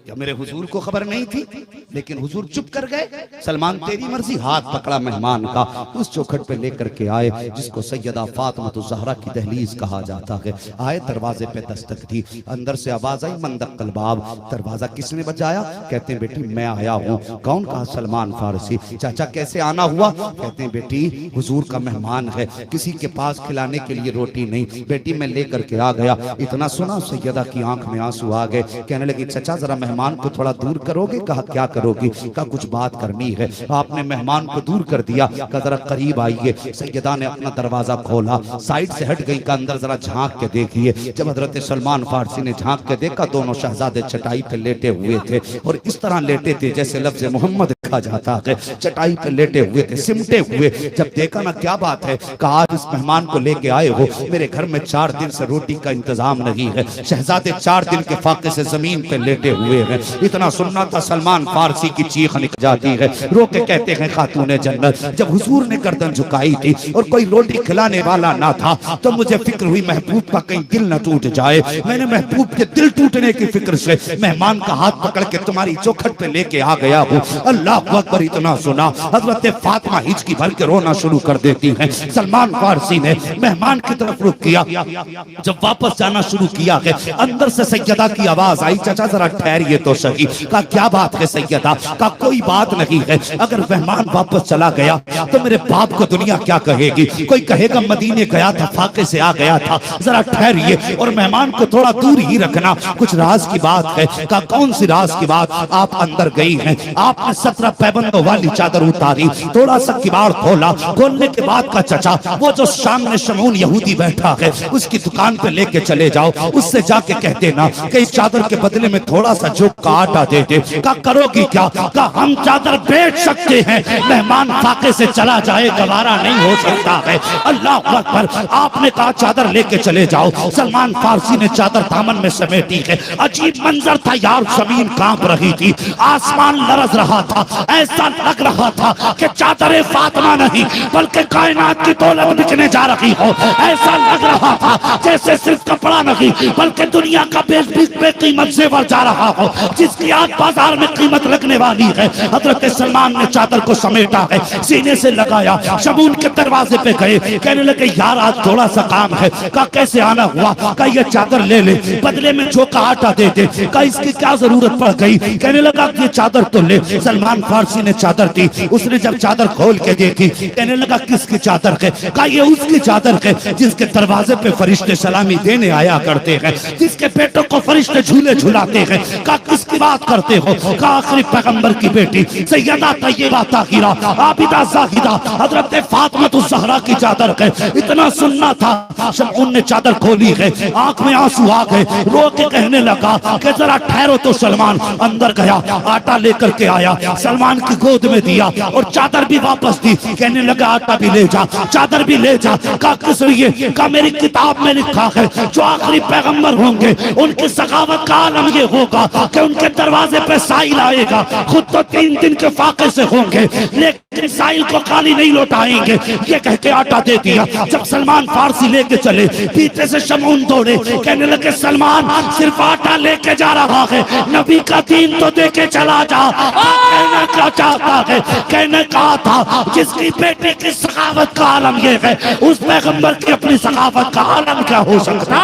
क्या मेरे हुजूर को खबर नहीं थी? लेकिन हुजूर चुप कर गए। सलमान तेरी मर्जी। हाथ पकड़ा मेहमान का, उस चौखट पे लेकर के आए जिसको सैयदा फातिमा ज़हरा की दहलीज कहा जाता है। आए, दरवाजे पे दस्तक थी, अंदर से आवाज आई मंदक्कल बाब। दरवाजा किसने बजाया? कहते हैं बेटी मैं आया हूँ। कौन? कहा सलमान फारसी। चाचा कैसे आना हुआ? कहते हैं बेटी हुजूर का मेहमान है, किसी के पास खिलाने के लिए रोटी नहीं, बेटी मैं लेकर के आ गया। इतना सुना सैयदा की आंख में आंसू आ गए। कहने लगी चाचा जरा मेहमान को थोड़ा दूर करोगे? कहा क्या करोगी? कहा कुछ बात करनी है। आपने मेहमान को दूर कर दिया, कहा जरा करीब आइए। सैयदा ने अपना दरवाजा खोला, साइड से हट गई, का अंदर जरा झांक के देखिए। जब हजरत सलमान फारसी ने झांक के देखा, दोनों शहजादे चटाई पे लेटे हुए थे और इस तरह लेटे थे जैसे लफ्ज मोहम्मद लिखा जाता है। चटाई पे लेटे हुए थे, सिमटे हुए। जब देखा ना क्या बात है, कहा आज इस मेहमान को लेके आए हो, मेरे घर में 4 दिन से रोटी का इंतजाम नहीं है। शहजादे 4 दिन के फाके से जमीन पे लेटे हुए हैं। इतना सुनना था सलमान फारसी की चीख निकल जाती है। रो के कहते हैं खातूने जन्नत जब हुजूर ने गर्दन झुकाई थी और कोई रोटी खिलाने वाला ना था तो मुझे फिक्र हुई महबूब का कहीं दिल न टूट जाए। मैंने महबूब के दिल टूटने की फिक्र से मेहमान का हाथ पकड़ के तुम्हारी चौखट पे लेके आ गया हूँ। अल्लाह अकबर। इतना सुना हजरत फातिमा हिचकी भर के रोना शुरू कर देती हैं। सलमान फारसी ने मेहमान की तरफ रुख किया। जब वापस जाना शुरू किया है, अंदर से सैयदा की आवाज आई, चाचा जरा ठहरिए तो सही। कहा क्या बात है सैयदा? क्या था? कहा कोई बात नहीं है, अगर मेहमान वापस चला गया तो मेरे बाप को दुनिया क्या कहेगी? कोई कहेगा मदीने गया था, फाके से आ गया था, जरा ठहरिए और मेहमान को थोड़ा दूर ही रखना, कुछ राज की बात है। कहा कौन सी राज की बात? आप अंदर गई हैं, आपने 17 पैबंदों वाली चादर उतारी, थोड़ा सा किवाड़ खोला, खोलने के बाद का चचा वो जो सामने शमून यहूदी बैठा है उसकी दुकान पे लेके चले जाओ, उससे जाके कह देना कि इस चादर के बदले में थोड़ा सा जो का आटा दे दे। कहा करोगी क्या? कहा हम चादर बेच सकते हैं, मेहमान फाके से चला जाए गवारा नहीं हो सकता है। अल्लाह अकबर। आपने कहा चादर लेके चले जाओ। सलमान फारसी ने चादर दामन में समेटी है। अजीब मंजर था यार, जमीन कांप रही थी, आसमान लरज रहा था, ऐसा लग रहा था कि चादर फातिमा नहीं बल्कि कायनात की दौलत बिकने जा रही हो। ऐसा लग रहा था जैसे सिर्फ कपड़ा नहीं बल्कि दुनिया का बेकीमत जेवर जा रहा हो, जिसकी आज बाजार में कीमत लगने वाली है। हजरत सलमान ने चादर को समेटा है, सीने से लगाया, शमून के दरवाजे पे गए, कहने लगे यार आज थोड़ा सा काम है। कहा कैसे आना हुआ? कहा ये चादर ले ले, बदले में जो का आटा दे दे। कहा इसकी क्या जरूरत पड़ गई? कहने लगा ये चादर तो ले। सलमान फारसी ने चादर दी, उसने जब चादर खोल के देखी कहने लगा किसकी चादर है? कहा ये उसकी चादर है जिसके दरवाजे पे फरिश्ते सलामी देने आया करते हैं, जिसके बेटों को फरिश्ते झूले झुलाते हैं। कहा किसकी बात करते हो? कहा आखिरी पैगंबर की बेटी सैयदा तैयबा ताहिरा आबिदा जाहिदा हजरत फातिमा ज़हरा की चादर है। इतना सुनना था, शमून ने चादर खोली है, आंख में आंसू आ गए, रो के कहने लगा कि जरा ठहरो तो। सलमान अंदर गया, आटा लेकर के आया, सलमान की गोद में दिया और चादर भी वापस दी। कहने लगा आटा भी ले जा, चादर भी ले जा। कहा किस लिए? कहा मेरी किताब में लिखा है जो आखिरी पैगंबर होंगे उनकी सखावत का आलम ये होगा कि उनके दरवाजे पे साइल आएगा। खुद तो 3 दिन के फाके से होंगे लेकिन साइल को खाली नहीं लौटाएंगे। ये कह के आटा दे दिया। जब सलमान फारसी लेके चले, पीछे से शमून दौड़े, कहने लगे सलमान सिर्फ आटा लेके जा रहा है, नबी का दीन तो दे के चला जा। कहना क्या चाहता है? कहने कहा था जिसकी बेटे की सखावत का आलम ये है, उस पैगंबर की अपनी सखावत का आलम क्या हो सकता है?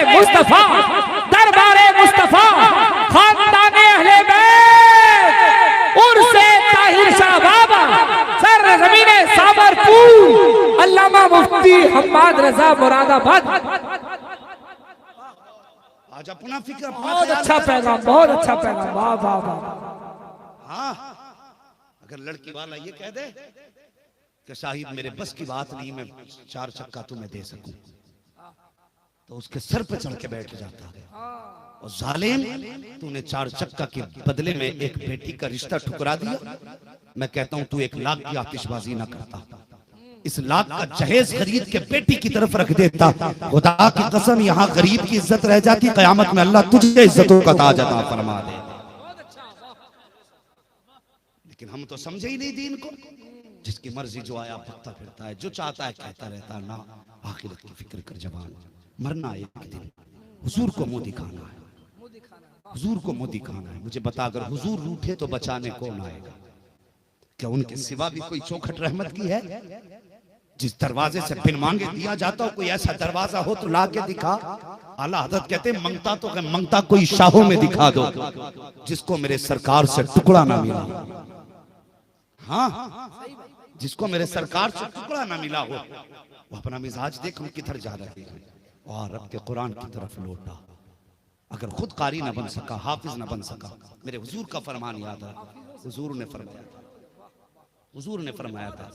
मुस्तफा दरबारे मुस्तफा खानदाने अहले बैत उर्से ताहिर शाह बाबा सरजमीने साबरपुर अल्लामा मुफ्ती हम्माद रजा मुरादाबाद। आज अपना फिक्र बहुत अच्छा पैगाम, बहुत अच्छा पैगाम। वाह वाह वाह। हाँ, अगर लड़की वाला ये कह दे कि शाहिद मेरे बस की बात नहीं, मैं 4 चक्का तुम्हें दे सकूं, तो उसके सर पे चढ़ के बैठ जाता है। और जालिम तूने 4 चक्का के बदले में एक बेटी का रिश्ता ठुकरा दिया। मैं कहता हूं तू 1 लाख की आतिशबाजी ना करता, इस लाख का जहेज खरीद के बेटी की तरफ रख देता। खुदा की कसम यहाँ गरीब की इज्जत रह जाती, कयामत में अल्लाह तुझे इज्जतों का ताज अता फरमा दे। लेकिन हम तो समझे ही नहीं दीन को। जिसकी मर्जी जो आया भगता फिरता है, जो चाहता है कहता रहता है। ना आखिरत की फिक्र कर जवान, मरना एक दिन, हुजूर को मुंह दिखाना है, हुजूर को मुंह दिखाना है। मुझे बता अगर हुजूर रूठे तो बचाने कौन आएगा? क्या उनके सिवा भी कोई चौखट रहमत की है? जिस दरवाजे से बिन मांगे दिया जाता हो, कोई ऐसा दरवाजा हो तो ला के दिखा। आला हज़रत कहते हैं मंगता कोई शाहों में दिखा दो जिसको मेरे सरकार से टुकड़ा ना मिला। हाँ, जिसको मेरे सरकार से टुकड़ा ना मिला हो, वो अपना मिजाज देख हम किधर जा रहे हैं और रब के कुरान की तरफ लौटा। अगर खुद कारी ना बन सका, हाफिज ना बन सका, मेरे हुजूर का फरमान याद है। हुजूर ने फरमाया था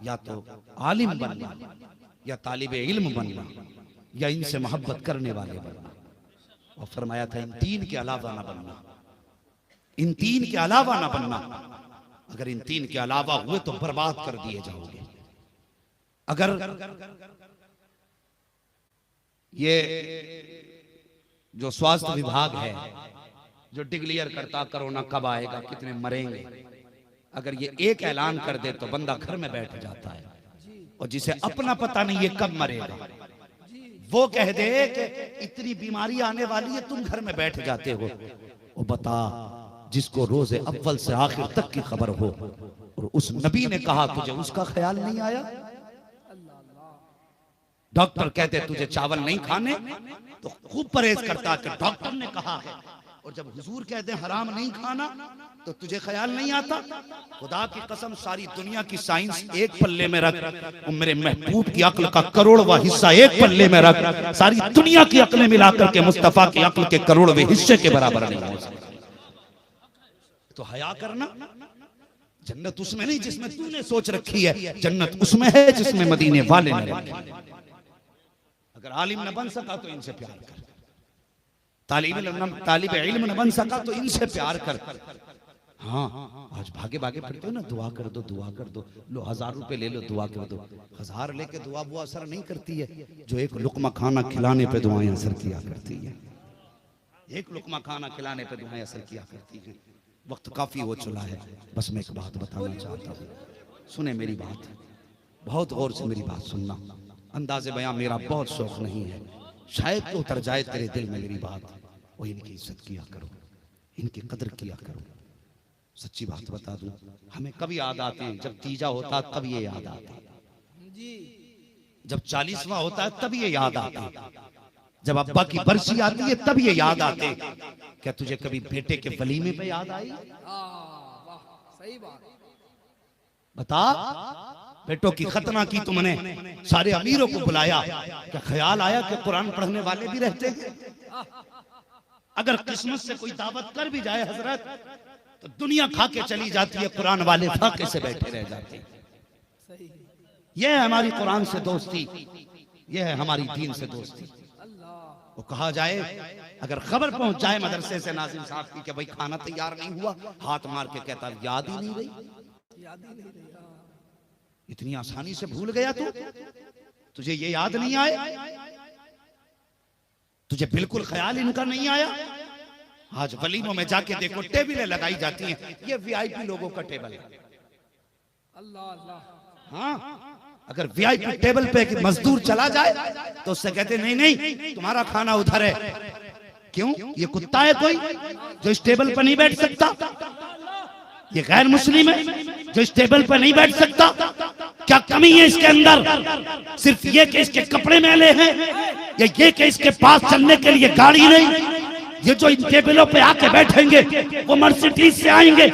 या तो आलिम बनना या तालिबे इल्म बनना या इनसे मोहब्बत करने वाले बनना। और फरमाया था इन 3 के अलावा ना बनना, इन 3 के अलावा ना बनना। अगर इन 3 के अलावा हुए तो बर्बाद कर दिए जाओगे। अगर ये जो स्वास्थ्य विभाग है जो डिक्लेयर करता कोरोना कब आएगा, कितने मरेंगे, अगर ये एक ऐलान कर दे तो बंदा घर में बैठ जाता है। और जिसे अपना पता नहीं ये कब मरेगा, वो कह दे कि इतनी बीमारी आने वाली है, तुम घर में बैठ जाते हो। वो बता जिसको रोजे अव्वल से आखिर तक की खबर हो और उस नबी ने कहा तुझे उसका ख्याल नहीं आया। डॉक्टर कहते तुझे चावल नहीं खाने तो खूब परहेज करता कि डॉक्टर ने कहा है, और जब हुजूर कहते हराम नहीं खाना तो तुझे ख्याल नहीं आता। खुदा की कसम सारी दुनिया की साइंस एक पल्ले में रख और मेरे महबूब की अक्ल का करोड़वां हिस्सा एक पल्ले में रख, सारी दुनिया की अक्लें मिलाकर के मुस्तफा की अक्ल के करोड़वें हिस्से के बराबर नहीं हो सकती। तो हया करना, जन्नत उसमें नहीं जिसमें तूने सोच रखी है, जन्नत उसमें है जिसमें मदीने वाले ने रखी है। अगर आलिम न बन सका तो इनसे प्यार कर, तालिब इल्म न बन सका तो इनसे प्यार कर। हाँ आज भागे भागे फिरते हो ना, दुआ कर दो दुआ कर दो, लो 1000 रुपए ले लो दुआ कर दो। 1000 लेके दुआ बुआ असर नहीं करती है, जो एक लुकमा खाना खिलाने पे दुआएं असर किया करती है। एक लुकमा खाना खिलाने पे दुआएं असर किया करती है। वक्त काफी हो चला है, बस मैं एक बात बताना चाहता हूँ, सुने मेरी बात, बहुत गौर से मेरी बात सुनना। अंदाज़े बयां मेरा बहुत शौक नहीं है, शायद तो उतर जाए तेरे दिल में मेरी बात। वो इनकी इज्जत किया करो, इनकी कदर किया करो। सच्ची बात बता दूं, हमें कभी याद आते हैं जब तीजा होता तब ये याद आते, जब 40वां होता है तब ये याद आते, जब अब्बा की बरसी आती है तब ये याद आते। क्या तुझे कभी बेटे के वलीमे पे याद आई? सही बात बता, बेटों की खतना की तुमने, सारे अमीरों को बुलाया, क्या ख्याल आया कि कुरान पढ़ने वाले भी रहते हैं? अगर किस्मत से कोई दावत कर भी जाए हजरत, तो दुनिया खा के चली जाती है, कुरान वाले फाके से बैठे रह जाते हैं। यह है हमारी कुरान से दोस्ती, यह है हमारी दीन से दोस्ती। वो कहा जाए, अगर खबर पहुंच जाए मदरसे से नाज़िम साहब की कि भाई खाना तैयार नहीं हुआ, हाथ मार के कहता याद ही नहीं रही, इतनी आसानी से भूल गया तू, तुझे ये याद नहीं आए, तुझे बिल्कुल ख्याल इनका नहीं आया। आज वलीमों में जाके देखो टेबलें लगाई जाती हैं, ये वीआईपी लोगों का टेबल है। अल्लाह अल्लाह। हाँ, अगर वीआईपी टेबल पे एक मजदूर चला जाए तो उससे कहते नहीं नहीं तुम्हारा खाना उधर है। क्यों? ये कुत्ता है कोई जो इस टेबल पर नहीं बैठ सकता? ये गैर मुस्लिम है जो इस टेबल पर नहीं बैठ सकता? क्या कमी है इसके अंदर? सिर्फ ये कि इसके कपड़े मैले हैं, या ये कि इसके पास चलने के लिए गाड़ी नहीं? ये जो इन टेबलों पे आके बैठेंगे वो मर्सिडीज से आएंगे,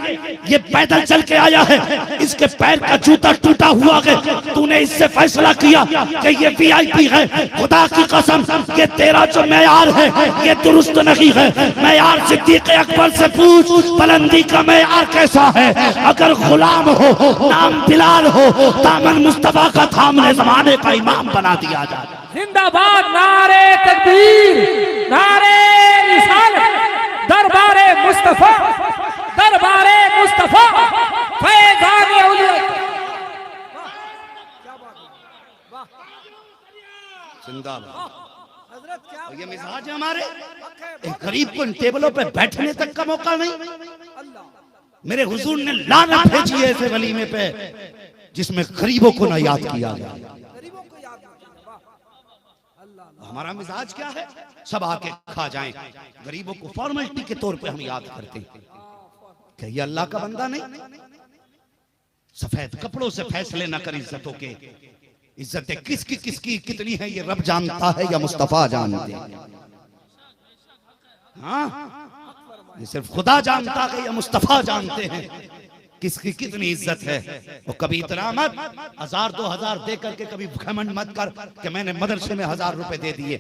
ये पैदल चल के आया है, इसके पैर का जूता टूटा हुआ है, तूने इससे फैसला किया कि ये वीआईपी है। खुदा की कसम, ये तेरा जो मेयार है ये दुरुस्त नहीं है। मेयार सिद्दीक अकबर से पूछ, बुलंदी का मेयार कैसा है? अगर गुलाम हो, नाम बिलाल हो, दामन मुस्तफा का थामने जमाने का इमाम बना दिया जाए। जिंदाबाद, नारे तकबीर, नारे रिसालत, दरबारे मुस्तफा, दरबारे मुस्तफा, फैज़ान औलिया। क्या बात है, वाह जिंदाबाद। हजरत, क्या ये मिजाज है हमारे। एक गरीब को इन टेबलों पे बैठने तक का मौका नहीं। मेरे हुजूर ने लानत भेजी है ऐसे वलीमे पे जिसमें गरीबों को ना याद किया जाए। हमारा मिजाज क्या है? सब आके खा जाएं, गरीबों को फॉर्मेलिटी के तौर पे हम याद करते हैं। क्या ये अल्लाह का बंदा नहीं? सफेद कपड़ों से फैसले न कर इज्जतों के। इज्जतें किसकी किसकी कितनी है ये रब जानता है या मुस्तफा जानते हैं? हाँ, ये सिर्फ खुदा जानता है या मुस्तफा जानते हैं किसकी कितनी इज्जत है। वो कभी इतना मत 1000-2000 दे करके कभी घमंड मत कर कि मैंने मदरसे में 1000 रुपए दे दिए,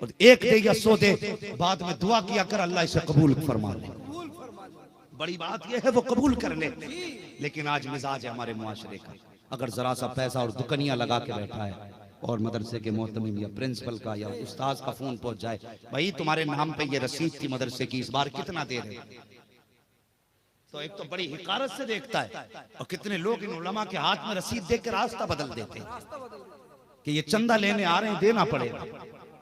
और 1 दे या 100 दे, बाद में दुआ किया कर अल्लाह इसे कबूल फरमा ले। बड़ी बात यह है वो कबूल कर ले। लेकिन आज मिजाज है हमारे मुआशरे का, अगर जरा सा पैसा और दुकनिया लगा के बैठा है और मदरसे के मोहतमिम या प्रिंसिपल का या उस्ताद का फोन पहुंच जाए, भाई तुम्हारे नाम पे ये रसीद थी मदरसे की, इस बार कितना दे रहे, तो एक तो बड़ी हिकारत से देखता है। और कितने लोग इन उलमा के हाथ में रसीद देकर रास्ता बदल देते हैं कि ये चंदा लेने आ रहे हैं, देना पड़ेगा।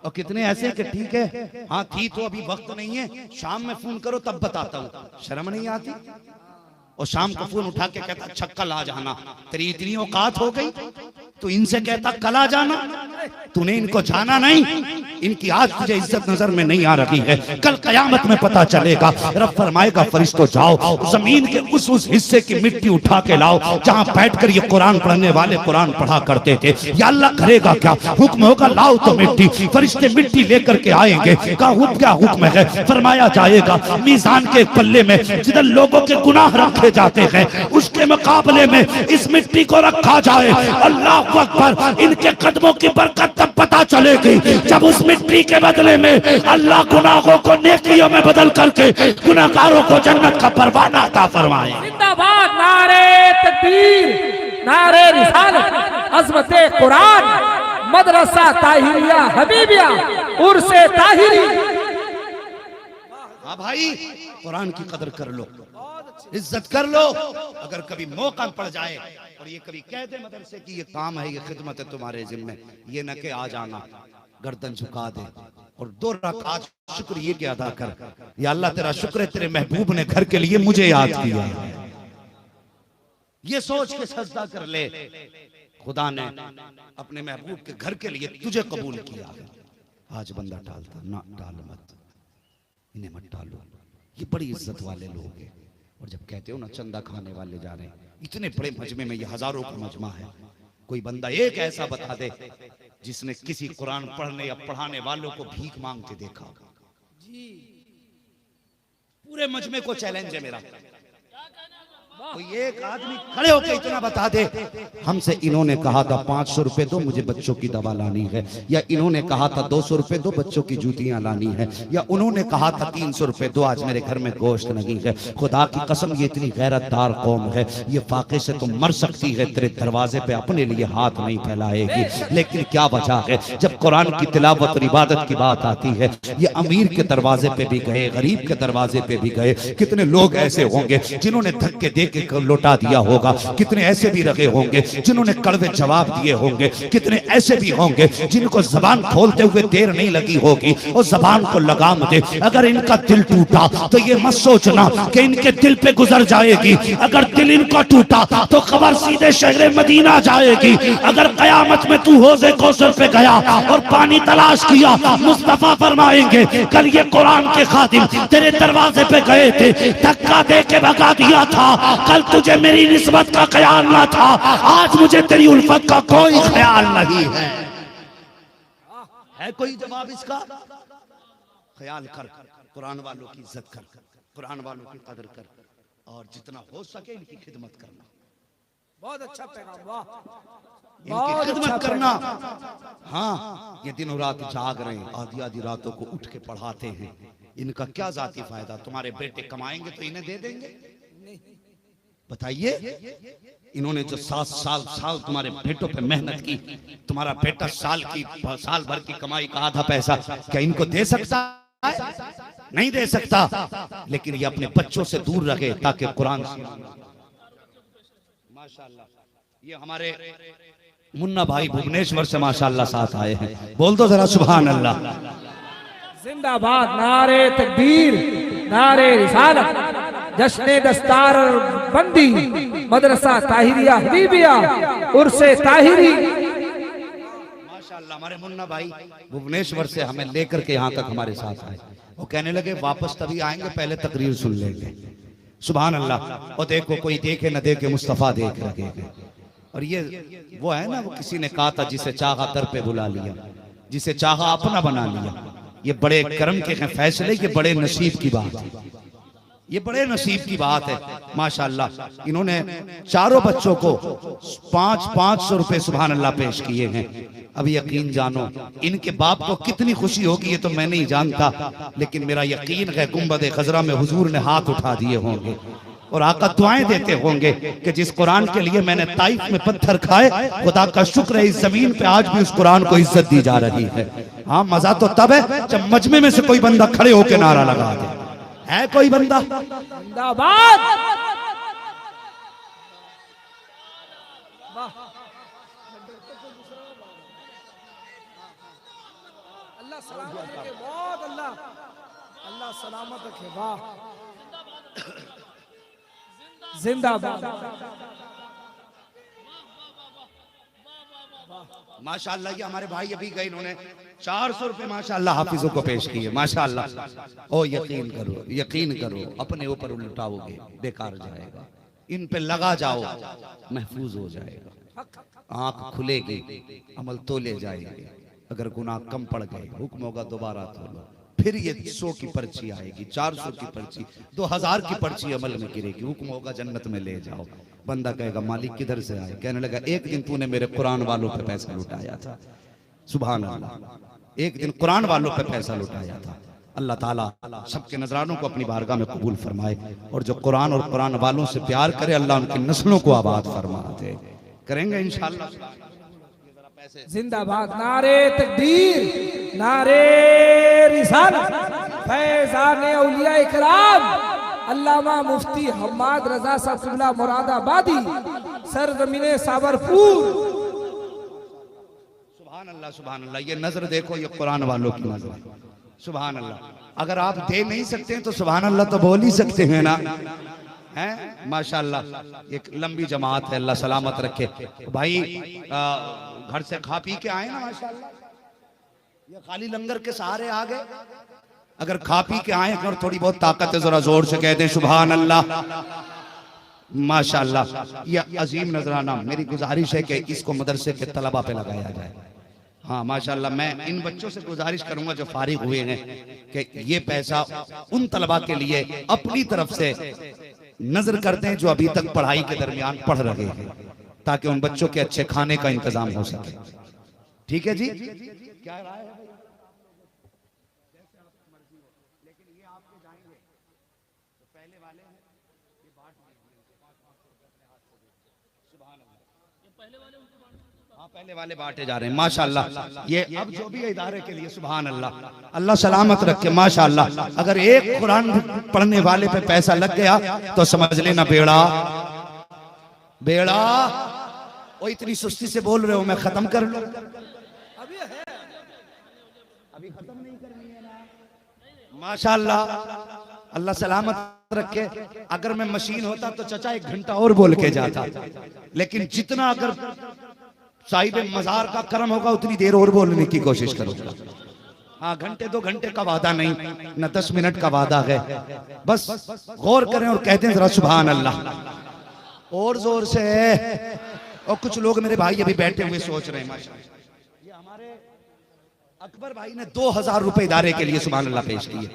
और कितने ऐसे कि ठीक है, हाँ थी तो अभी वक्त नहीं है, शाम में फोन करो तब बताता हूँ। शर्म नहीं आती? और शाम को फोन उठा के कहता अच्छा कल आ जाना। तेरी इतनी औकात हो गई तो इनसे कहता कल आ जाना, तूने इनको जाना नहीं, इनकी आज तुझे इज्जत नजर में नहीं आ रही है, कल कयामत में पता चलेगा। रब फरमाएगा फरिश्तों जाओ जमीन के उस हिस्से की मिट्टी उठा के लाओ जहां बैठकर ये कुरान पढ़ने वाले कुरान पढ़ा करते थे। या अल्लाह करेगा क्या? हुक्म होगा लाओ तो मिट्टी। फरिश्ते मिट्टी लेकर के आएंगे। क्या हुक्म है? फरमाया जाएगा मीजान के पल्ले में जिधर लोगों के गुनाह रखे जाते हैं उसके मुकाबले में इस मिट्टी को रखा जाए। अल्लाह अकबर। इनके कदमों की बरकत तब पता चलेगी जब उस मिट्टी के बदले में अल्लाह गुनाहों को नेकियों में बदल करके गुनाहगारों को जन्नत का परवाना अता फरमाए। जिंदाबाद नारे तकबीर, नारे रिसालत, अज़मते कुरान, मदरसा ताहिरिया हबीबिया, उर्से ताहिरी। हाँ भाई, कुरान की कदर कर लो, इज्जत कर लो। अगर कभी मौका पड़ जाए और ये कभी कह दे मदरसे की ये काम है, ये खिदमत है तुम्हारे जिम्मे, ये न के आ जाना, गर्दन झुका दे और 2 रकात शुक्र ये के अदा कर, या अल्लाह तेरा शुक्र है तेरे महबूब ने घर के लिए मुझे याद किया। ये सोच के सजदा कर ले, खुदा ने अपने महबूब के घर के लिए तुझे कबूल किया। आज बंदा टालता ना, टाल मत, इन्हें मत टालो, ये बड़ी इज्जत वाले लोग हैं। और जब कहते हो ना चंदा खाने वाले जा रहे हैं, इतने बड़े मजमे में, ये हजारों का मजमा है, कोई बंदा एक ऐसा बता दे जिसने किसी कुरान पढ़ने या पढ़ाने वालों को भीख मांगते देखा। पूरे मजमे को चैलेंज है मेरा, कोई एक आदमी खड़े होकर इतना बता दे हमसे इन्होंने कहा था 500 रुपए दो मुझे बच्चों की दवा लानी है, या इन्होंने कहा था 200 रुपए दो बच्चों की जूतियां लानी है, या उन्होंने कहा था 300 रुपए दो आज मेरे घर में गोश्त नहीं है। खुदा की कसम ये इतनी गैरतदार कौम है, ये फाके से तो मर सकती है, तेरे दरवाजे पे अपने लिए हाथ नहीं फैलाएगी। लेकिन क्या वजह है, जब कुरान की तिलावत और इबादत की बात आती है, ये अमीर के दरवाजे पे भी गए, गरीब के दरवाजे पे भी गए। कितने लोग ऐसे होंगे जिन्होंने धक्के दे के लौटा दिया होगा, कितने ऐसे भी रखे होंगे जिन्होंने कड़वे जवाब दिए होंगे, कितने ऐसे भी होंगे जिनको जबान खोलते हुए देर नहीं लगी होगी और जबान को लगाम दे। अगर इनका दिल टूटा तो ये मत सोचना कि इनके दिल पे गुजर जाएगी, अगर दिल इनका टूटा तो खबर सीधे शहर मदीना जाएगी। अगर कयामत में तू हौज़े कौसर पे गया और पानी तलाश किया, मुस्तफा फरमाएंगे कल ये कुरान के खादिम तेरे दरवाजे पे गए थे, धक्का दे के भगा दिया था, कल तुझे मेरी निस्बत का ख्याल ना था, आज मुझे तेरी उल्फत का कोई ख्याल नहीं है। है कोई जवाब इसका? ख्याल कर, कुरान वालों की इज्जत कर, कुरान वालों की कदर कर, और जितना हो सके इनकी खिदमत करना। बहुत अच्छा पैगाम, वाह, इनकी खिदमत करना। हाँ, ये दिनों रात जाग रहे हैं, आधी आधी रातों को उठ के पढ़ाते हैं, इनका क्या जाती फायदा? तुम्हारे बेटे कमाएंगे तो इन्हें दे देंगे? बताइए, इन्होंने जो 7 साल तुम्हारे बेटों पे मेहनत की, तुम्हारा बेटा साल भर की कमाई का आधा पैसा क्या इनको दे सकता है? नहीं दे सकता। लेकिन ये अपने बच्चों से दूर रखे ताकि कुरान। माशाल्लाह, ये हमारे मुन्ना भाई भुवनेश्वर से माशाल्लाह साथ आए हैं, बोल दो जरा सुभान अल्लाह। जिंदाबाद, नारे तकबीर, नारे रिसालत, जश्ने दस्तार बंदी, मदरसा ताहिरिया हबीबिया, उर्से ताहिरी। माशाल्लाह, हमारे मुन्ना भाई भुवनेश्वर से हमें लेकर के यहाँ तक हमारे साथ आए। वो कहने लगे वापस तभी आएंगे, पहले तकरीर सुन लेंगे। सुभान अल्लाह। और देखो, कोई देखे न देखे मुस्तफा देख रहे। और ये वो है ना, वो किसी ने कहा था जिसे चाहा दर पे बुला लिया, जिसे चाहा अपना बना लिया। ये बड़े करम के हैं फैसले, ये बड़े नसीब की बात है, ये बड़े नसीब की बात है। माशाल्लाह, इन्होंने चारों बच्चों को 500 रुपए सुभान अल्लाह पेश किए हैं। अब यकीन जानो इनके बाप को कितनी खुशी होगी ये तो मैं नहीं जानता, लेकिन मेरा यकीन है गुंबद खजरा में हुजूर ने हाथ उठा दिए होंगे और आका दुआएं देते होंगे कि जिस कुरान के लिए मैंने ताइफ में पत्थर खाए, खुदा का शुक्र है इस जमीन पे आज भी उस कुरान को इज्जत दी जा रही है। हाँ, मजा तो तब है जब मजमे में से कोई बंदा खड़े होकर नारा लगा दे। है कोई बंदा? जिंदाबाद। अल्लाह सलामत रखे, बहुत अल्लाह सलामत रखे, वाह, जिंदाबाद। माशाअल्लाह। ये हमारे भाई अभी गए, इन्होंने 400 रुपए माशाअल्लाह हाफिजों को पेश किए माशाअल्लाह। ओ यकीन करो, यकीन करो, अपने ऊपर लुटाओगे बेकार जाएगा, इन पे लगा जाओ महफूज हो जाएगा। आंख खुलेगी, अमल तोले जाएंगे। अगर गुनाह कम पड़ गए हुक्म होगा दोबारा तोलो, फिर ये 100 की पर्ची आएगी, 400 की पर्ची, 2000 की पर्ची अमल में गिरेगी। हुक्म होगा जन्नत में ले जाओ। बंदा कहेगा मालिक किधर से आए? कहने लगा एक दिन तूने मेरे कुरान वालों पे पैसा लुटाया था। सुभान अल्लाह, एक दिन कुरान वालों पे पैसा लुटाया था। अल्लाह ताला सबके नजरानों को अपनी बारगाह में कबूल फरमाए, और जो कुरान और कुरान वालों से प्यार करे अल्लाह उनकी नस्लों को आबाद फरमा दे। करेंगे इंशाअल्लाह। जिंदाबाद, नारे तकबीर, नारे रिसालत, फैज़ाने औलिया इकराम अल्लामा मुफ्ती हम्माद रजा साहब किबला मुरादाबादी, सरजमीने साबरपुर। सुभान अल्लाह, सुभान अल्लाह। ये नजर देखो, ये कुरान वालों की नजर, सुभान अल्लाह। अगर आप दे नहीं सकते हैं तो सुभान अल्लाह तो बोल ही सकते हैं ना, हैं माशाअल्लाह। एक लंबी जमात है, अल्लाह सलामत रखे। भाई घर से खा पी के आए ना माशाअल्लाह, ये खाली लंगर के सहारे आ गए। अगर खा पी के आए और थोड़ी बहुत ताकत है, जरा जोर से कह दें सुभान अल्लाह माशाअल्लाह। ये अजीम नजराना, मेरी गुजारिश है कि इसको मदरसे के तलबा पे लगाया जाए। हाँ माशाअल्लाह, मैं इन बच्चों से गुजारिश करूंगा जो फारिग हुए हैं कि ये पैसा उन तलबा के लिए अपनी तरफ से नजर करते हैं जो अभी तक पढ़ाई के दरमियान पढ़ रहे हैं, ताकि उन बच्चों के अच्छे खाने का इंतजाम हो सके। ठीक है जी, क्या राय है? पहले वाले बांटे जा रहे हैं माशाअल्लाह। ये अब जो भी है इदारे के लिए सुभान अल्लाह, अल्लाह सलामत रखे माशाअल्लाह। अगर एक कुरान पढ़ने वाले पे पैसा लग गया तो समझ लेना बेड़ा बेड़ा। वो इतनी सुस्ती से बोल रहे हो, मैं खत्म कर लूं? अभी खत्म नहीं करनी है ना माशाअल्लाह, अल्लाह सलामत रखे। अगर मैं मशीन होता तो चचा 1 घंटा और बोल के जाता, लेकिन जितना अगर साहिब मजार का करम होगा उतनी देर और बोलने की कोशिश करूंगा। हाँ, घंटे 2 घंटे का वादा नहीं, न 10 मिनट का वादा है। बस गौर करें और कहते हैं जरा सुभान अल्लाह और जोर से। और कुछ लोग मेरे भाई अभी बैठे हुए सोच रहे हैं माशाअल्लाह, ये हमारे अकबर भाई ने 2000 रुपए इदारे के लिए सुभान अल्लाह पेश किए।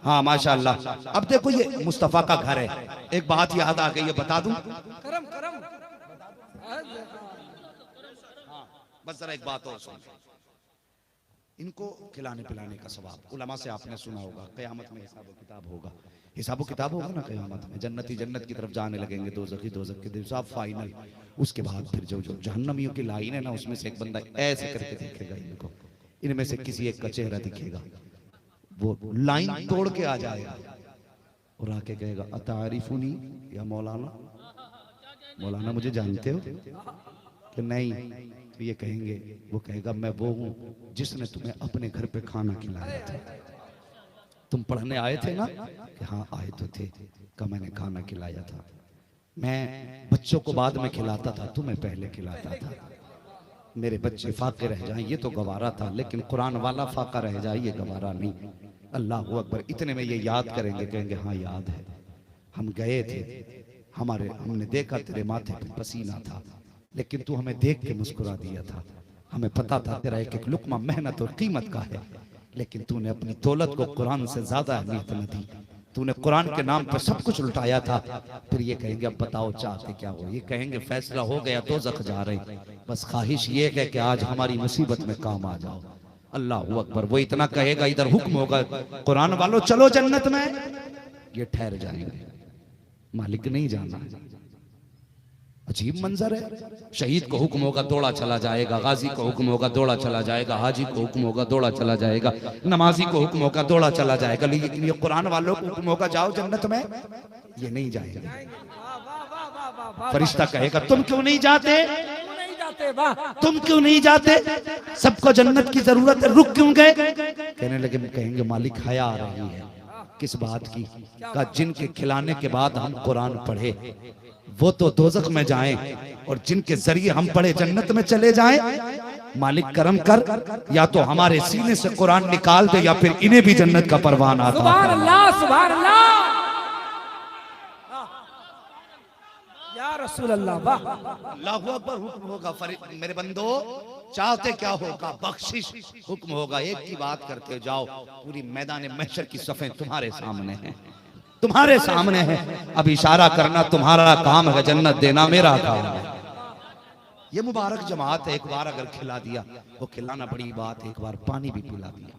हाँ माशाअल्लाह। अब देखो ये मुस्तफा का घर है, एक बात याद आ गई है, बता दूं? करम करम, बस जरा एक बात और सुन, इनको खिलाने पिलाने का सवाब उलमा से आपने सुना होगा, कयामत में हिसाब किताब होगा। हिसाब किताब होगा ना कयामत में, जन्नती जन्नत की तरफ जाने लगेंगे, दोज़खी दोज़ख के हिसाब फाइनल। उसके बाद फिर जो जो जहन्नमियों की लाइन है ना, उसमें से एक बंदा ऐसे करके देखेगा इनको, इनमें से किसी एक का चेहरा दिखेगा, वो लाइन तोड़ के आ जाएगा और आके कहेगा अतारिफुनी या मौलाना, मौलाना मुझे जानते हो कि नहीं? तो ये कहेंगे, वो कहेगा मैं वो हूँ जिसने तुम्हें अपने घर पे खाना खिलाया था। तुम पढ़ने आए थे ना? कि हाँ आए तो थे। का मैंने खाना खिलाया था, मैं बच्चों को बाद में खिलाता था, तुम्हें पहले खिलाता था। मेरे बच्चे फाके रह जाएं ये तो गवारा था, लेकिन कुरान वाला फाका रह जाए ये गवारा नहीं। अल्लाह अकबर। इतने में ये याद करेंगे, कहेंगे हाँ याद है, हम गए थे, हमने देखा तेरे माथे पे पसीना था, लेकिन तू हमें देख के मुस्कुरा दिया था। हमें पता था तेरा एक एक लुक्मा मेहनत और कीमत का है, लेकिन तूने अपनी दौलत को कुरान से ज्यादा अहमियत न दी। तूने कुरान के नाम पर सब कुछ लुटाया था। फिर ये कहेंगे अब बताओ चाहते क्या हो? ये कहेंगे फैसला हो गया, दोज़ख जा रहे, बस ख्वाहिश ये है कि आज हमारी मुसीबत में काम आ जाओ। अल्लाह अकबर। वो इतना कहेगा, इधर हुक्म होगा कुरान वालों चलो जन्नत में, ये ठहर जाएंगे, मालिक नहीं जाना। अजीब मंजर है। शहीद को हुक्म होगा दौड़ा चला जाएगा, गाजी को हुक्म होगा दौड़ा चला जाएगा, हाजी को हुक्म होगा दौड़ा चला जाएगा, नमाजी को हुक्म होगा दौड़ा चला जाएगा, लेकिन ये कुरान वालों को हुक्म होगा जाओ जन्नत में, ये नहीं जाएंगे। फरिश्ता कहेगा तुम क्यों नहीं जाते? तुम क्यों नहीं जाते? सबको जन्नत की जरूरत है, रुक क्यों गए? कहने लगे, कहेंगे मालिक हया आ रही है। किस बात की? का जिनके खिलाने के बाद हम कुरान पढ़े वो तो दोजख में जाएं, और जिनके जरिए हम बड़े जन्नत में चले जाएं, मालिक करम कर, या तो हमारे सीने से कुरान निकाल दे या फिर इन्हें भी जन्नत का परवान आता। सुभान अल्लाह, सुभान अल्लाह, या रसूल अल्लाह, वाह। अल्लाहु अकबर। हुक्म होगा मेरे बंदो, चाहते क्या होगा, बख्शिश हुक्म होगा। एक की बात करते जाओ, पूरी मैदान महशर की सफ़ें तुम्हारे सामने हैं, तुम्हारे सामने है। अब इशारा करना तुम्हारा काम है, जन्नत देना मेरा काम है। ये मुबारक जमात है, एक बार अगर खिला दिया, वो खिलाना बड़ी बात है, एक बार पानी भी पिला दिया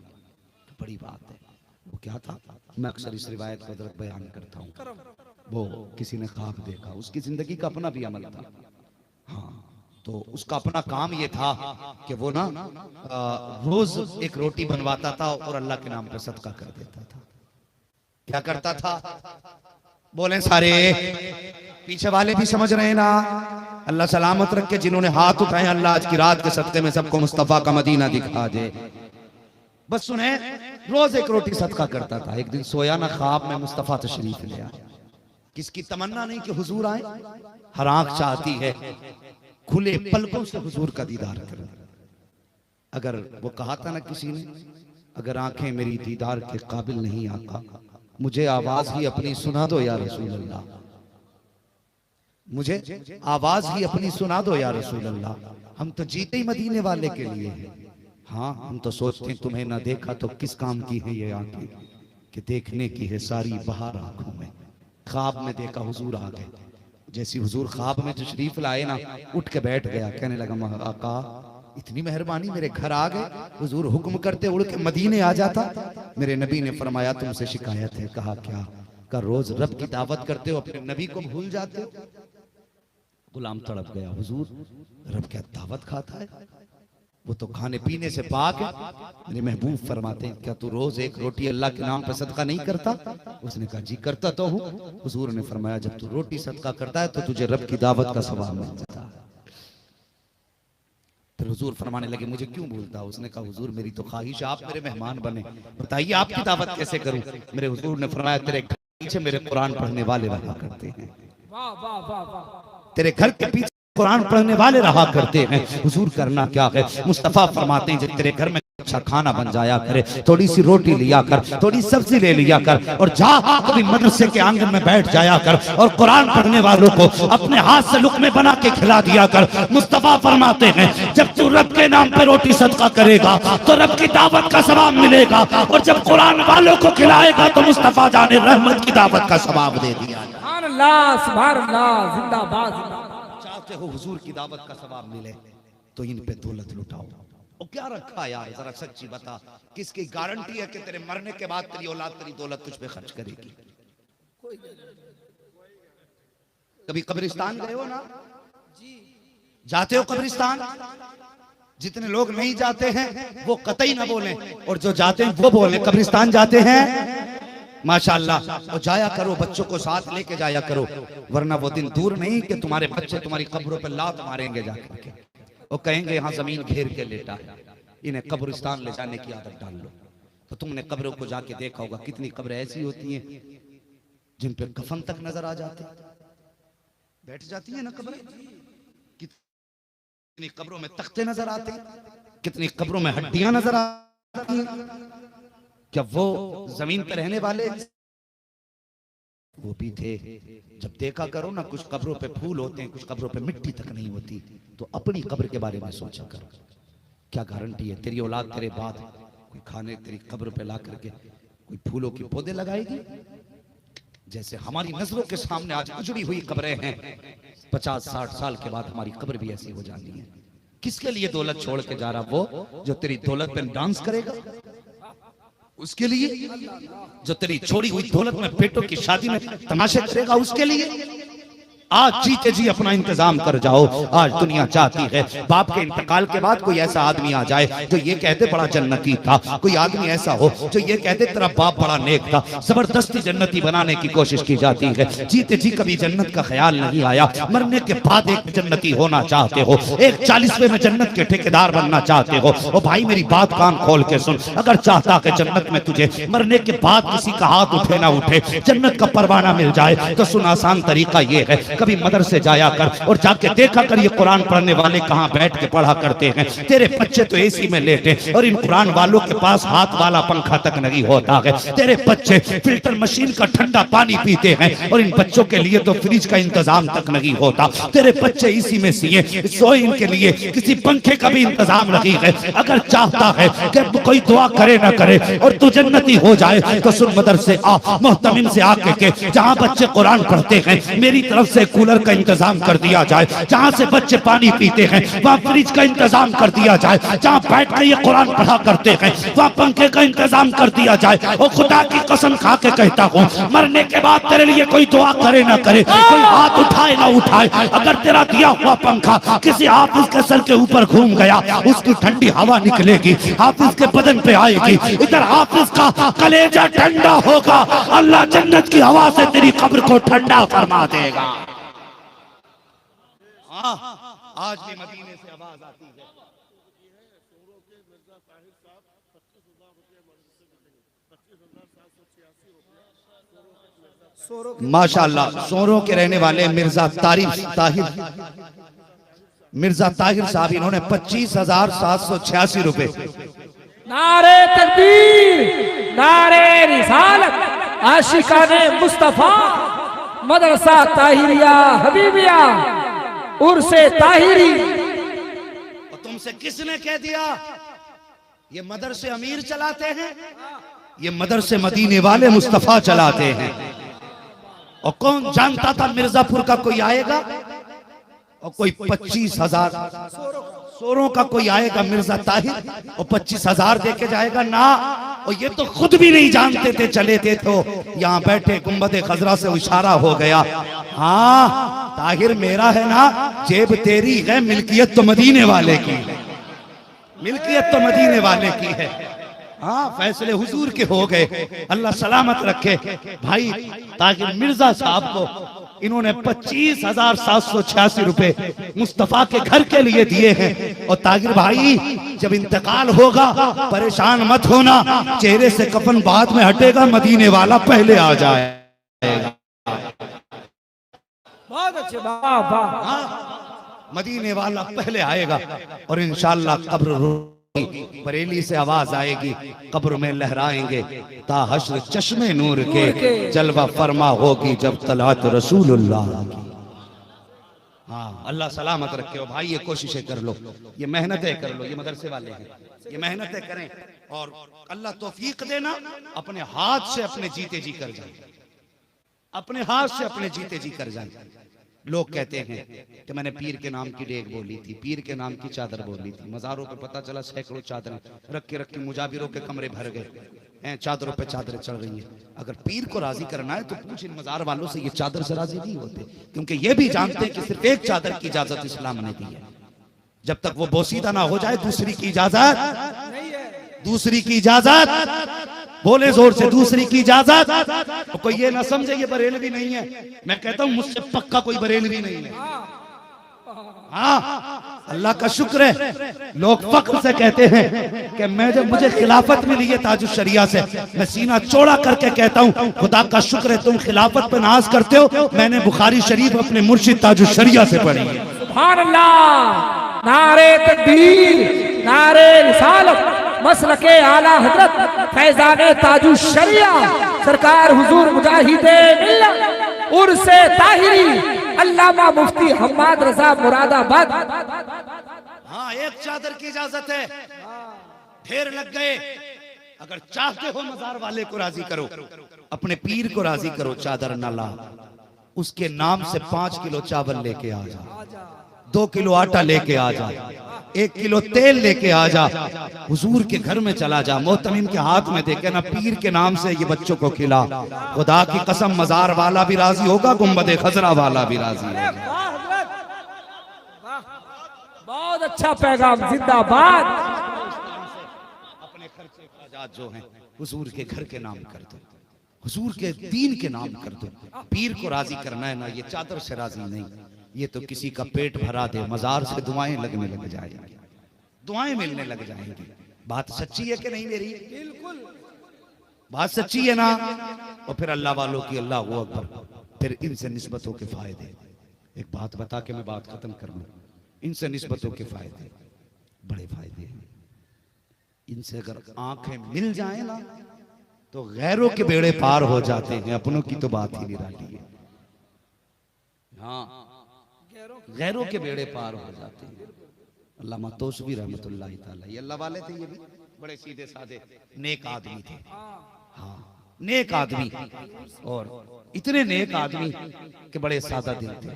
तो बड़ी बात है। वो क्या था, मैं अक्सर इस रिवायत को हज़रत बयान करता हूँ। वो किसी ने ख्वाब देखा, उसकी जिंदगी का अपना भी अमल था। हाँ, तो उसका अपना काम ये था कि वो ना रोज एक रोटी बनवाता था और अल्लाह के नाम पर सदका कर देता था। क्या करता था, बोले सारे पीछे वाले भी समझ रहे हैं ना, अल्लाह सलामत रख के जिन्होंने हाथ उठाए, अल्लाह आज की रात के सदके में सबको मुस्तफा का मदीना दिखा दे। बस सुने, रोज एक रोटी सदका करता था। एक दिन सोया ना, ख्वाब में मुस्तफा तशरीफ ले आए। किसकी तमन्ना नहीं कि हुजूर आए, हर आंख चाहती है खुले पलकों से हुजूर का दीदार करें। अगर वो कहा था ना किसी ने, अगर आंखें मेरी दीदार के काबिल नहीं आका, मुझे आवाज ही अपनी सुना दो या रसूल अल्लाह, मुझे आवाज ही अपनी सुना दो या रसूल अल्लाह। हम तो जीते ही मदीने वाले के लिए हैं। हाँ, हम तो सोचते हैं तुम्हें ना देखा तो किस काम की है ये आंखें, कि देखने की है सारी बहार आंखों में। ख्वाब में देखा हुजूर आ गए, जैसी हुजूर ख्वाब में तशरीफ लाए ना, उठ के बैठ गया, कहने लगा आका इतनी मेहरबानी, मेरे घर आ गए। हुजूर हुक्म करते उड़ के मदीने आ जाता। मेरे नबी ने फरमाया तुमसे शिकायत है। कहा क्या? का रोज रब की दावत करते हो, अपने नबी को भूल जाते हो। गुलाम तड़प गया, हुजूर रब क्या दावत खाता है, वो तो खाने पीने से पाक है। मेरे महबूब फरमाते हैं क्या तू रोज एक रोटी अल्लाह के नाम पर सदका नहीं करता? उसने कहा जी करता तो हूँ। हुजूर ने फरमाया जब तू रोटी सदका करता है तो तुझे रब की दावत का सवाब मिलता है। फिर हुजूर फरमाने लगे मुझे क्यों भूलता? उसने कहा हुजूर मेरी तो ख्वाहिश है आप मेरे मेहमान बने, बताइए आपकी दावत कैसे करूं? मेरे हुजूर ने फरमाया तेरे घर के पीछे मेरे कुरान पढ़ने वाले रहा करते हैं। वाह वाह वाह वाह। तेरे घर के पीछे कुरान पढ़ने वाले रहा करते हैं। हुजूर करना क्या है? मुस्तफा फरमाते हैं जब तेरे घर में अच्छा खाना बन जाया करे, थोड़ी सी रोटी लिया कर, थोड़ी सब्जी ले लिया कर, और जा कभी मदरसे के आंगन में बैठ जाया कर और कुरान पढ़ने वालों को अपने हाथ से लुक़मे बना के खिला दिया कर। मुस्तफा फरमाते हैं जब तू रब के नाम पे रोटी सदका करेगा तो रब की दावत का सवाब मिलेगा, और जब कुरान वालों को खिलाएगा तो मुस्तफा जाने रहमत की दावत का सवाब दे दिया। सुभान अल्लाह, सुभान अल्लाह, जिंदाबाद। चाहते हो हुजूर की दावत का सवाब मिले तो इन पे दौलत लुटाओ। और क्या रखा यार, जरा सच्ची बता, किसकी गारंटी है कि तेरे मरने के बाद तेरी औलाद तेरी दौलत तुझ पे खर्च करेगी? कभी कब्रिस्तान गए हो ना? जाते हो कब्रिस्तान? जितने लोग नहीं जाते हैं वो कतई ना बोलें, और जो जाते हैं वो बोलें कब्रिस्तान जाते हैं माशाअल्लाह। और जाया करो, बच्चों को साथ लेके जाया करो, वरना वो दिन दूर नहीं कि तुम्हारे बच्चे तुम्हारी कब्रों पे लात मारेंगे जाकर के, और कहेंगे यहाँ जमीन घेर के लेटा है, इन्हें कब्रिस्तान ले जाने की आदत डाल लो। तो तुमने कब्रों को जाके देखा होगा, कितनी कब्रें ऐसी होती हैं जिन पे कफन तक नजर आ जाते, बैठ जाती है ना कब्रें। कितनी कब्रों में तख्ते नजर आते, कितनी कब्रों में हड्डियां नजर आती हैं। क्या वो जमीन पर रहने वाले वो भी थे? जब देखा करो ना, कुछ कब्रों पे फूल होते हैं, कुछ कब्रों पे मिट्टी तक नहीं होती, तो अपनी कब्र के बारे में सोचा कर। क्या गारंटी है तेरी औलाद तेरे बाद कोई खाने तेरी कब्र पे ला करके कोई फूलों के पौधे लगाएगी? जैसे हमारी नजरों के सामने आज उजड़ी हुई कब्रें हैं, 50-60 साल के बाद हमारी कब्र भी ऐसी हो जानी है। किसके लिए दौलत छोड़ के जा रहा? वो जो तेरी दौलत पे डांस करेगा, उसके लिए? जो तेरी छोड़ी हुई दौलत में पेटों की शादी में तमाशे करेगा, उसके लिए? आज जीते जी अपना इंतजाम कर जाओ। आज दुनिया चाहती है बाप के इंतकाल के बाद कोई ऐसा आदमी आ जाए जो ये कहते बड़ा जन्नती था, कोई आदमी ऐसा हो जो ये कहते तेरा बाप बड़ा नेक था। जबरदस्ती जन्नती बनाने की कोशिश की जाती है। जीते जी कभी जन्नत का ख्याल नहीं आया, मरने के बाद एक जन्नती होना चाहते हो, एक 40वें में जन्नत के ठेकेदार बनना चाहते हो। ओ भाई मेरी बात कान खोल के सुन, अगर चाहता कि जन्नत में तुझे मरने के बाद किसी का हाथ उठे ना उठे, जन्नत का परवाना मिल जाए, तो सुन आसान तरीका ये है, कभी मदरसे जाया कर और जाके देखा कर ये कुरान पढ़ने वाले कहाँ बैठ के पढ़ा करते हैं। तेरे बच्चे तो एसी में लेटे और इन कुरान वालों के पास हाथ वाला पंखा तक नहीं होता है। तेरे बच्चे फिल्टर मशीन का ठंडा पानी पीते हैं और इन बच्चों के लिए तो फ्रिज का इंतजाम तक नहीं होता। तेरे बच्चे इसी में सोए इनके लिए किसी पंखे का भी इंतजाम नहीं है। अगर चाहता है कि कोई दुआ करे ना करे और तू जन्नती हो जाए तो सुन मदरसे आ, मोहतमिम से आके के जहाँ बच्चे कुरान पढ़ते हैं मेरी तरफ से कूलर का इंतजाम कर दिया जाए। जहाँ से बच्चे पानी पीते हैं वहाँ फ्रिज का इंतजाम कर दिया जाए। जहाँ बैठ के ये कुरान पढ़ा करते हैं वहाँ पंखे का इंतजाम कर दिया जाए। और खुदा की कसम खा के कहता हूँ मरने के बाद तेरे लिए कोई दुआ करे ना करे, कोई हाथ उठाए ना उठाए, अगर तेरा दिया हुआ पंखा किसी हाफिज के सर के ऊपर घूम गया उसकी ठंडी हवा निकलेगी, हाफिज के बदन पे आएगी, इधर हाफिज का कलेजा ठंडा होगा, अल्लाह जन्नत की हवा से तेरी कब्र को ठंडा फरमा देगा। आज भी मदीने से आवाज आती है। माशाअल्लाह सोरों के रहने वाले मिर्जा ताहिर साहब इन्होंने 25,786 रुपए। नारे तकबीर, नारे रिसालत, आशिकाने मुस्तफा, मदरसा ताहिरिया हबीबिया, उर्से ताहिरी। तुमसे किसने कह दिया ये मदरसे अमीर चलाते हैं? ये मदरसे मदीने वाले मुस्तफा चलाते हैं। और कौन जानता था मिर्जापुर का कोई आएगा और कोई 25,000 सोरों का कोई आएगा मिर्जा ताहिर और 25,000 देके जाएगा ना। और ये तो खुद भी नहीं जानते थे, चले थे तो यहाँ बैठे गुंबद खजरा से इशारा हो गया, हाँ ताहिर मेरा है ना, जेब तेरी है, मिल्कियत तो मदीने वाले की है, मिल्कियत तो मदीने वाले की है। हाँ फैसले हुजूर के हो गए, अल्लाह सलामत रखे। भाई ताहिर मिर्जा साहब को इन्होंने 25,786 रुपए मुस्तफा के घर के लिए दिए हैं। और ताहिर भाई जब इंतकाल होगा परेशान मत होना, चेहरे से कफन बाद में हटेगा, मदीने वाला पहले आ जाएगा। बहुत अच्छे, वाह वाह, मदीने वाला पहले आएगा और इंशाअल्लाह कब्र बरेली से आवाज आएगी, कब्र में लहराएंगे ता हश्र चश्मे नूर के, जलवा फरमा होगी जब तलात रसूलुल्लाह की। हाँ अल्लाह सलामत रखे। हो भाई ये कोशिशें कर लो, ये मेहनतें कर लो, ये मदरसे वाले हैं, ये मेहनतें करें और अल्लाह तौफीक देना, अपने हाथ से अपने जीते जी कर जाए, अपने हाथ से अपने जीते जी कर जाए। लोग कहते हैं कि मैंने पीर के नाम की डेग बोली थी, पीर के नाम की चादर बोली थी, मज़ारों पे पता चला सैकड़ों चादरें रख के मुजाबिरों के कमरे भर गए हैं, चादरों पे चादरें चढ़ रही हैं। अगर पीर को राजी करना है तो पूछ इन मज़ार वालों से, ये चादर से राजी नहीं होते, क्योंकि ये भी जानते हैं कि सिर्फ एक चादर की इजाजत इस्लाम ने दी है। जब तक वो बोसीदा ना हो जाए दूसरी की इजाजत, दूसरी की इजाजत, बोले जोर से, दूसरी की इजाजत। तो कोई ये ना समझे ये बरेलवी नहीं है, मैं कहता हूं मुझसे पक्का कोई बरेलवी नहीं है। हाँ अल्लाह का शुक्र है, लोग फख्र से कहते हैं कि मैं जब मुझे खिलाफत मिली है ताजुश शरिया से, मैं सीना चौड़ा करके कहता हूँ खुदा का शुक्र है तुम खिलाफत पे नाज करते हो, मैंने बुखारी शरीफ अपने मुर्शिद ताजुश शरिया से पढ़ी है। सुभान अल्लाह, नारे तकबीर, नारे रिसालत, मसलके आला हजरत फैजाने ताजु शरिया सरकार हुजूर मुजाहिदे मिल्लत उर्से ताहिरी अल्लामा मुफ्ती हम्माद रजा मुरादाबाद। हाँ एक चादर की इजाजत है, ढेर लग गए। अगर चाहते हो मजार वाले को राजी करो, अपने पीर को राजी करो, चादर न ला, उसके नाम से 5 किलो चावल लेके आ जा, 2 किलो आटा लेके आ जा, 1 किलो तेल लेके आ जा, हुजूर के घर में चला जा, मोहतमिम के हाथ में दे के ना पीर के नाम से ये बच्चों को खिला। खुदा की कसम मजार वाला भी राजी होगा, गुंबद खजरा वाला भी राजी होगा। बहुत अच्छा पैगाम, जिंदाबाद। अपने खर्चे खर्चात जो हैं हुजूर के घर के नाम कर दो, हुजूर के दीन के नाम कर दो। पीर को राजी करना है ना, ये चादर से राजी नहीं, ये तो किसी का पेट भरा दे, मजार से दुआएं लगने लग जाएंगी, दुआएं मिलने लग जाएंगी। बात सच्ची है कि नहीं मेरी? बिल्कुल बात सच्ची है ना। और फिर अल्लाह वालों की अल्लाह हू अकबर, फिर इनसे निस्बतों के फायदे, एक बात बता के मैं बात खत्म कर लूं। इनसे निस्बतों के फायदे, बड़े फायदे हैं। इनसे अगर आंखें मिल जाए ना तो गैरों के बेड़े पार हो जाते हैं, अपनों की तो बात ही निराली है। हाँ, गैरों के बेड़े पार हो जाते हैं। अल्लामा तौसवी रहमतुल्लाह ताला, ये अल्लाह वाले थे, ये भी बड़े सीधे साधे नेक आदमी थे। हाँ, नेक आदमी, और इतने नेक आदमी के बड़े सादा दिल थे।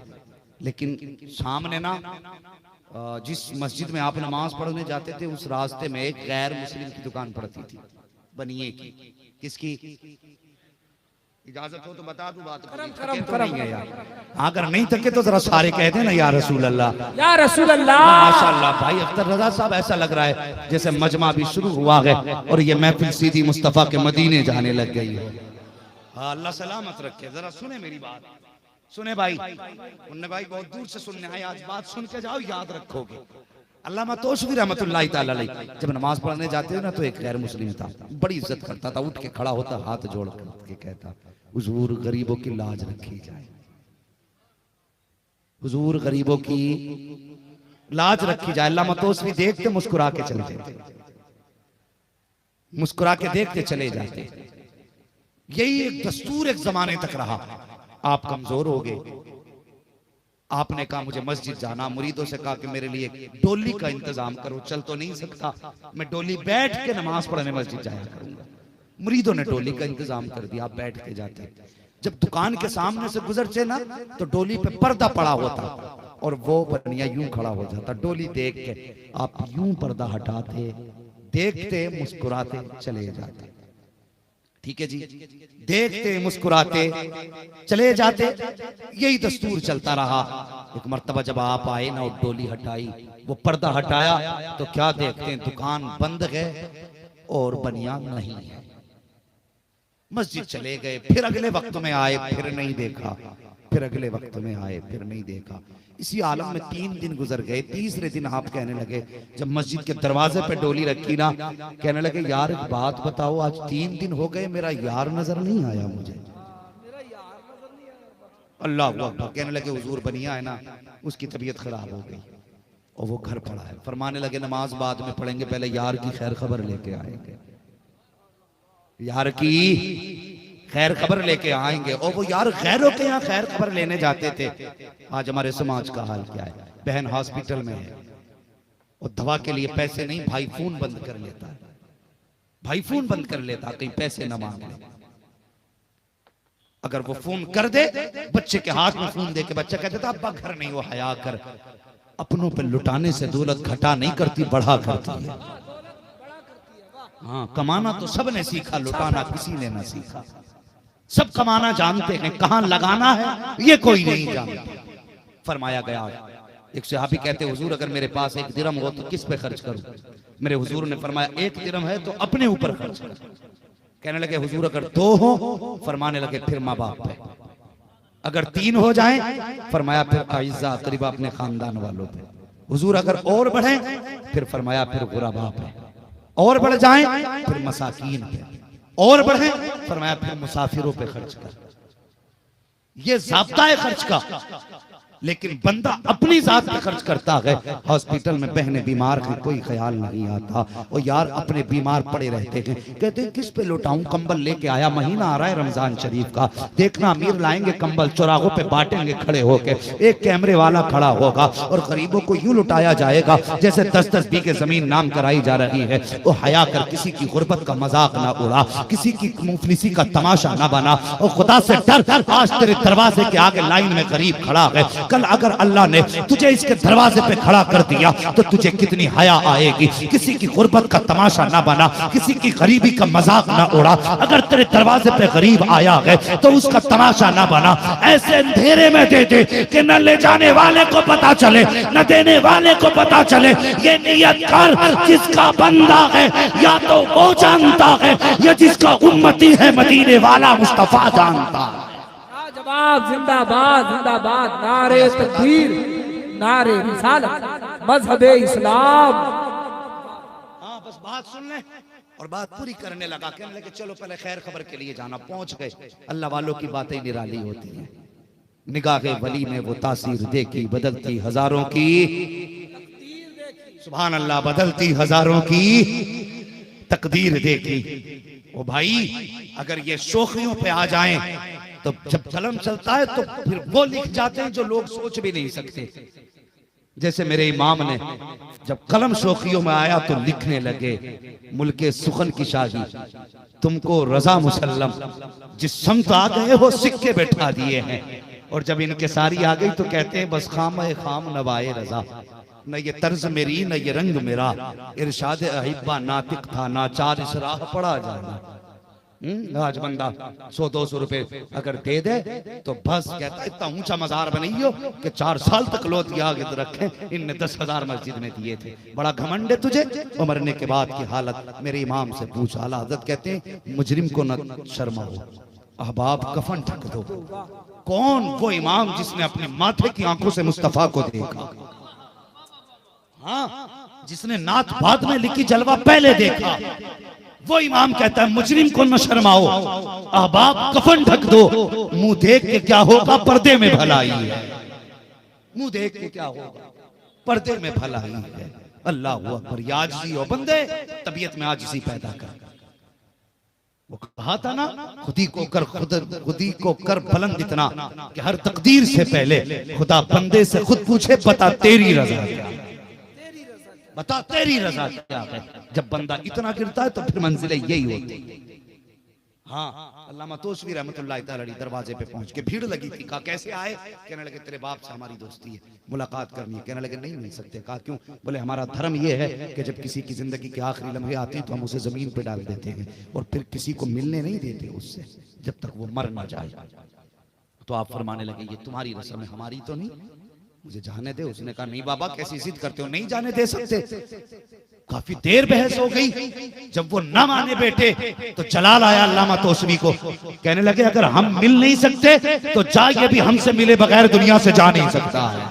लेकिन सामने ना जिस मस्जिद में आप नमाज पढ़ने जाते थे उस रास्ते में एक गैर मुस्लिम की दुकान पड़ती थी, बनिए की। किसकी? इजाजत हो तो बता दूं बात। करम यार, अगर नहीं थके तो जरा सारे कह देना या रसूल अल्लाह, या रसूल अल्लाह। माशाअल्लाह भाई अख्तर रजा साहब, ऐसा लग रहा है जैसे मजमा भी शुरू हुआ है और ये महफिल सीधी मुस्तफा के मदीने जाने लग गई है। अल्लाह सलामत रखे। जरा सुने मेरी बात, सुने भाई। उन्ने भाई बहुत दूर से सुनने आए, आज बात सुन के जाओ, याद रखोगे। अल्लामा तौसवी रहमतुल्लाह ताला अलैह जब नमाज पढ़ने जाते हो ना तो एक गैर मुस्लिम था, बड़ी इज्जत करता था। उठ के खड़ा होता, हाथ जोड़ के कहता, हुजूर गरीबों की लाज रखी जाए, हुजूर गरीबों की लाज रखी जाए। अल्लामा तौसवी देखते मुस्कुरा के चले जाते, मुस्कुरा के देखते चले जाते। यही एक दस्तूर एक जमाने तक रहा। आप कमजोर हो गए, आपने कहा मुझे मस्जिद जाना, मुरीदों से कहा कि मेरे लिए डोली का इंतजाम करो, चल तो नहीं सकता, मैं डोली बैठ के नमाज पढ़ने मस्जिद जाया करूंगा। मुरीदों ने डोली का इंतजाम कर दिया, आप बैठ के जाते। जब दुकान के सामने से गुजरते ना तो डोली पे पर्दा पड़ा होता और वो बनिया यूं खड़ा हो जाता। डोली देख के आप यूं पर्दा हटाते, देखते, मुस्कुराते चले जाते। ठीक है जी, देखते मुस्कुराते चले जाते। यही दस्तूर चलता रहा। एक मर्तबा जब आप आए ना और डोली हटाई, वो पर्दा हटाया तो क्या देखते हैं, दुकान बंद है और बनिया नहीं है। मस्जिद चले गए, फिर अगले वक्त में आए, फिर नहीं देखा, फिर अगले वक्त में आए, फिर नहीं देखा। इसी आलम में 3 दिन गुजर गए। तीसरे दिन आप कहने लगे, जब मस्जिद के दरवाजे पे डोली रखी ना, कहने लगे यार एक बात बताओ, आज 3 दिन हो गए मेरा यार नजर नहीं आया मुझे। अल्लाह अकबर। कहने लगे हुजूर बनिया है ना, उसकी तबीयत खराब हो गई और वो घर पड़ा है। फरमाने लगे नमाज बाद में पढ़ेंगे, पहले यार की खैर खबर लेके आएंगे, यार की खैर खबर लेके आएंगे। और वो यार गैरों के यहाँ खैर खबर लेने जाते थे। आज हमारे समाज का हाल क्या है, बहन हॉस्पिटल में है और दवा के लिए पैसे नहीं, भाई फोन बंद कर लेता है, भाई फोन बंद कर लेता, कहीं पैसे न मांग ले। अगर वो फोन कर दे, बच्चे के हाथ में फोन दे के बच्चा कहता था अब्बा घर नहीं, वो हया कर। अपनों पे लुटाने से दौलत घटा नहीं करती, बढ़ा करती है। हाँ, कमाना तो सबने सीखा, लुटाना किसी ने ना सीखा। सब कमाना जानते हैं, कहां लगाना है ये कोई नहीं जानता। फरमाया गया, एक सहाबी कहते हुजूर अगर मेरे पास 1 दिरहम हो तो किस पे खर्च करूं? मेरे हुजूर ने फरमाया 1 दिरहम है तो अपने ऊपर खर्च कर। कहने लगे हुजूर अगर 2 हो, फरमाने लगे फिर माँ बाप पे। अगर 3 हो जाए, फरमाया फिर आइज़ा करीबा अपने खानदान वालों पे। हुजूर अगर और बढ़े, फिर फरमाया फिर गुरबा पे। और बढ़ जाए फिर मसाकीन पे, और बढ़े फरमाया फिर मुसाफिरों पे खर्च कर। ये ज़ाब्ता है खर्च का। लेकिन बंदा अपनी जात पे खर्च करता है। हॉस्पिटल में बहने बीमार हैं, कोई ख्याल नहीं आता। और यार अपने बीमार पड़े रहते हैं, कहते हैं किस पे लुटाऊं, कंबल लेके आया, महीना आ रहा है रमजान शरीफ का, देखना अमीर लाएंगे कंबल, चौराहों पे बांटेंगे खड़े होके, एक कैमरे वाला खड़ा होगा और गरीबों को यूं लुटाया जाएगा जैसे 10-10 बीघे जमीन नाम कराई जा रही है। वो हया कर किसी की गुर्बत का मजाक ना उड़ा, किसी की मुफलिसी का तमाशा ना बना, और खुदा से डर। आज तेरे दरवाजे के आगे लाइन में गरीब खड़ा है, कल अगर अल्लाह ने तुझे इसके दरवाजे पे खड़ा कर दिया तो तुझे कितनी हया आएगी। किसी की गुर्बत का तमाशा ना बना, किसी की गरीबी का मजाक ना उड़ा। अगर तेरे दरवाजे पे गरीब आया है तो उसका तमाशा ना बना, ऐसे अंधेरे में दे दे कि न ले जाने वाले को पता चले न देने वाले को पता चले। ये नियत कर, जिसका बंदा है या तो वो जानता है या जिसका उम्मती है मदीने वाला मुस्तफा जानता है। जिंदाबाद जिंदाबाद, नारे तकबीर, नारे रिसालत, मजहबे इस्लाम। हाँ बस बात सुन ले और बात पूरी करने लगा। कहने लगे चलो पहले खैर खबर के लिए जाना। पहुंच गए। अल्लाह वालों की बातें निराली होती हैं। निगाहे वली में वो तासीर देखी, बदलती हजारों की, सुभान अल्लाह, बदलती हजारों की तकदीर देखी। ओ भाई, अगर ये शोखियों पे आ जाएं तो जब कलम चलता है तो फिर वो लिख जाते हैं जो लोग सोच भी नहीं सकते। जैसे मेरे इमाम ने जब कलम शोखियों में आया तो लिखने लगे, मुल्के सुखन की शाही तुमको रजा मुसल्लम, जिस समत आ गए हो सिक्के बैठा दिए हैं। और जब इनके सारी आ गई तो कहते हैं बस खाम नवाए रजा, न ये तर्ज मेरी न ये रंग मेरा, इरशाद अहिब्बा नातिक था नाचार इस राह पड़ा जाना। आज बंदा 100-200 रुपए अगर दे दे तो बस कहता है इतना ऊंचा मजार बनाइयो कि 4 साल तक लोट आगे तो रखे, इनने 10,000 मस्जिद में दिए थे, बड़ा घमंड है तुझे। और मरने के बाद की हालत मेरे इमाम से पूछ। आला हज़रत कहते हैं मुजरिम को न शर्माओ, अहबाब कफन ढक दो। कौन वो इमाम जिसने अपने माथे की आंखों से मुस्तफा को देखा, हाँ, जिसने नात बाद में लिखी जलवा पहले देखा, वो इमाम कहता है मुजरिम को न शर्माओ, अहबाब कफन ढक दो। मुंह देख के क्या होगा, पर्दे में भलाई है। मुंह देख के क्या होगा, पर्दे में भलाई है। अल्लाह अकबर। आजिज़ी हो बंदे, तबीयत में आजिज़ी पैदा कर। वो कहा था ना, खुदी को कर बुलंद इतना कि हर तकदीर से पहले खुदा बंदे से खुद पूछे बता तेरी रजा क्या, बता तेरी रजा क्या है। जब बंदा इतना गिरता है तो फिर मंजिलें यही होती। हाँ, अल्लामा तोसवी रहमतुल्लाह तआला दरवाजे पे पहुंच के भीड़ लगी थी। कहा कैसे आए? कहने लगे तेरे बाप से हमारी दोस्ती है, मुलाकात करनी है। कहने लगे नहीं मिल सकते। कहा क्यों? बोले हमारा धर्म ये है कि जब किसी की जिंदगी के आखिरी लम्हे आती तो हम उसे जमीन पे डाल देते हैं और फिर किसी को मिलने नहीं देते उससे जब तक वो मर ना जाए। तो आप फरमाने लगे ये तुम्हारी रस्म है, हमारी तो नहीं, मुझे जाने दे। उसने कहा नहीं बाबा, कैसी जिद करते हो, नहीं जाने दे सकते। काफी देर बहस हो गई। जब वो न माने बेटे तो जलाल आया अल्लामा तोसवी को। कहने लगे अगर हम मिल नहीं सकते तो जा, ये भी हमसे मिले बगैर दुनिया से जा नहीं सकता है।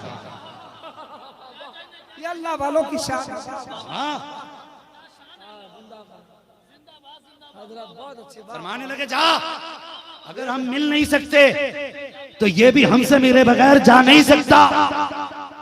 ये अल्लाह वालों की शान। फरमाने लगे जा, अगर हम मिल नहीं सकते तो ये भी हमसे मिले बगैर जा नहीं सकता।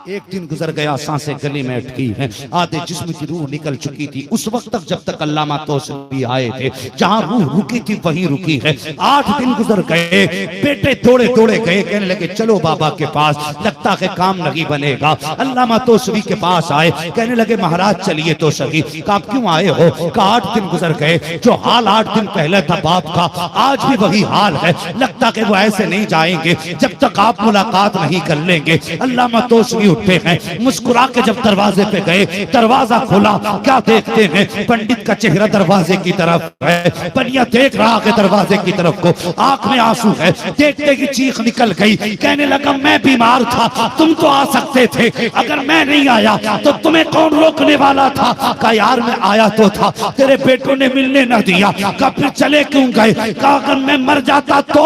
एक दिन गुजर गया, सांसें गले में अटकी हैं, आधे जिस्म की रूह निकल चुकी थी। उस वक्त तक जब तक अल्लामा तौसीफी आए थे, जहां रूह रुकी थी वहीं रुकी है। 8 दिन गुजर गए, बेटे दौड़े दौड़े गए, कहने लगे चलो बाबा के पास, लगता है काम नहीं बनेगा। अल्लामा तौसीफी के पास आए, कहने लगे महाराज चलिए तो सही। कहा क्यों आए हो? कहा 8 दिन गुजर गए, जो हाल 8 दिन पहले था बाप का आज भी वही हाल है। लगता है वो ऐसे नहीं जाएंगे जब तक आप मुलाकात नहीं कर लेंगे। अल्लामा तौसीफी उठे हैं, मुस्कुरा के जब दरवाजे पे गए, दरवाजा खोला, क्या देखते हैं? पंडित का चेहरा दरवाजे की तरफ है। बनिया देख रहा है दरवाजे की तरफ को, आंख में आंसू है। देखते की चीख निकल गई, कहने लगा मैं बीमार था, तुम तो आ सकते थे, अगर मैं नहीं आया तो तुम्हें कौन रोकने वाला था? कहा यार मैं आया तो था, तेरे बेटों ने मिलने न दिया। कहा फिर चले क्यों गए? कहा अगर मैं मर जाता तो?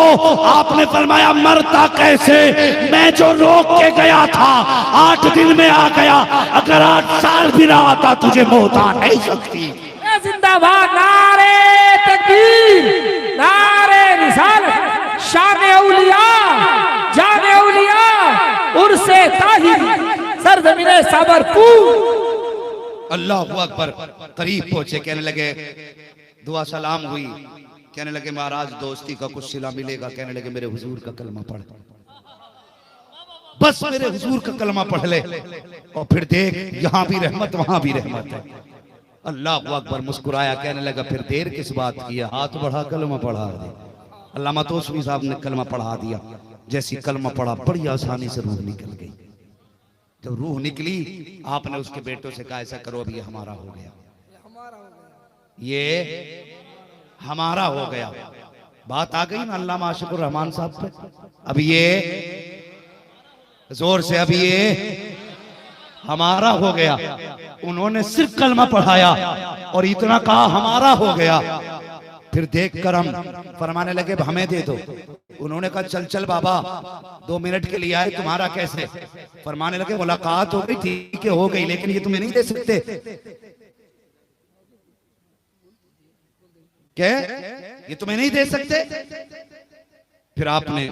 आपने फरमाया मरता कैसे, मैं जो रोक के गया था 8 दिन में आ गया, अगर 8 साल भी रहा था तुझे मौत आ नहीं सकती। जिंदाबाद, नारे तकबीर, नारे रिसालत, शान औलिया, जान औलिया, उर्से ताहिर, सरजमीने साबरपुर। अल्लाहु अकबर। करीब पहुंचे, कहने लगे दुआ सलाम हुई, कहने लगे महाराज दोस्ती का कुछ सिला मिलेगा? कहने लगे मेरे हुजूर का कलमा पढ़, बस मेरे हुजूर का कलमा पढ़ ले और फिर देख यहां भी रहमत वहां भी रहमत है। अल्लाह अकबर। मुस्कुराया, कहने लगा फिर देर किस बात की है, हाथ बढ़ा कलमा पढ़ा दे। अल्लामा तौसीफी साहब ने कलमा पढ़ा दिया। जैसी कलमा पढ़ा बड़ी आसानी से रूह निकल गई। जब रूह निकली आपने उसके बेटों से कहा ऐसा करो, अब ये हमारा हो गया, ये हमारा हो गया। बात आ गई ना अल्लामा आशिकुर रहमान साहब पे। अब ये जोर से, अब ये हमारा हो गया। उन्होंने सिर्फ कलमा पढ़ाया और इतना कहा हमारा हो गया। फिर देखकर हम फरमाने लगे हमें दे दो। उन्होंने कहा चल चल बाबा 2 मिनट के लिए आए, तुम्हारा कैसे? फरमाने लगे मुलाकात हो गई, ठीक है हो गई, लेकिन ये तुम्हें नहीं दे सकते। क्या? ये तुम्हें नहीं दे सकते? फिर आपने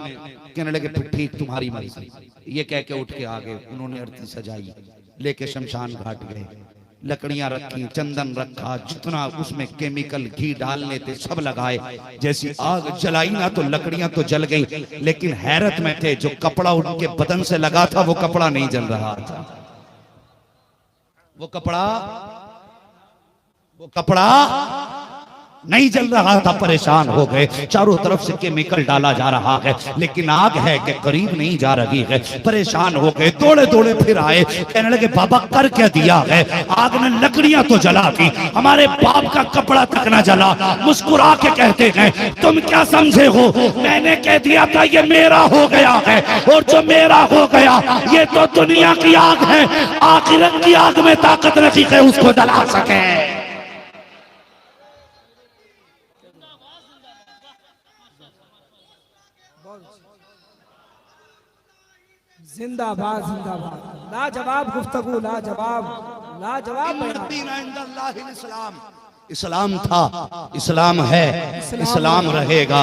कहने लगे फिर ठीक तुम्हारी मर्जी, ये कह के उठ के आ गए। उन्होंने अर्थी सजाई, लेके शमशान घाट गए, लकड़ियां रखी, चंदन रखा, जितना उसमें केमिकल घी डालने थे सब लगाए। जैसी आग जलाई ना तो लकड़ियां तो जल गई, लेकिन हैरत में थे जो कपड़ा उनके बदन से लगा था वो कपड़ा नहीं जल रहा था। वो कपड़ा नहीं जल रहा था। परेशान हो गए, चारों तरफ से केमिकल डाला जा रहा है लेकिन आग है कि करीब नहीं जा रही है। परेशान हो गए, दौड़े दौड़े फिर आए, कहने लगे बाबा कर क्या दिया है? आग ने लकड़ियां तो जला दी, हमारे बाप का कपड़ा तक ना जला। मुस्कुरा के कहते हैं तुम क्या समझे हो, मैंने कह दिया था ये मेरा हो गया है, और जो मेरा हो गया ये तो दुनिया की आग है, आखिरत की आग में ताकत नहीं है उसको जला सके। जिंदाबाद जिंदाबाद, लाजवाब गुफ्तगू, लाजवाब लाजवाब बयान। इस्लाम था, इस्लाम है, इस्लाम रहेगा।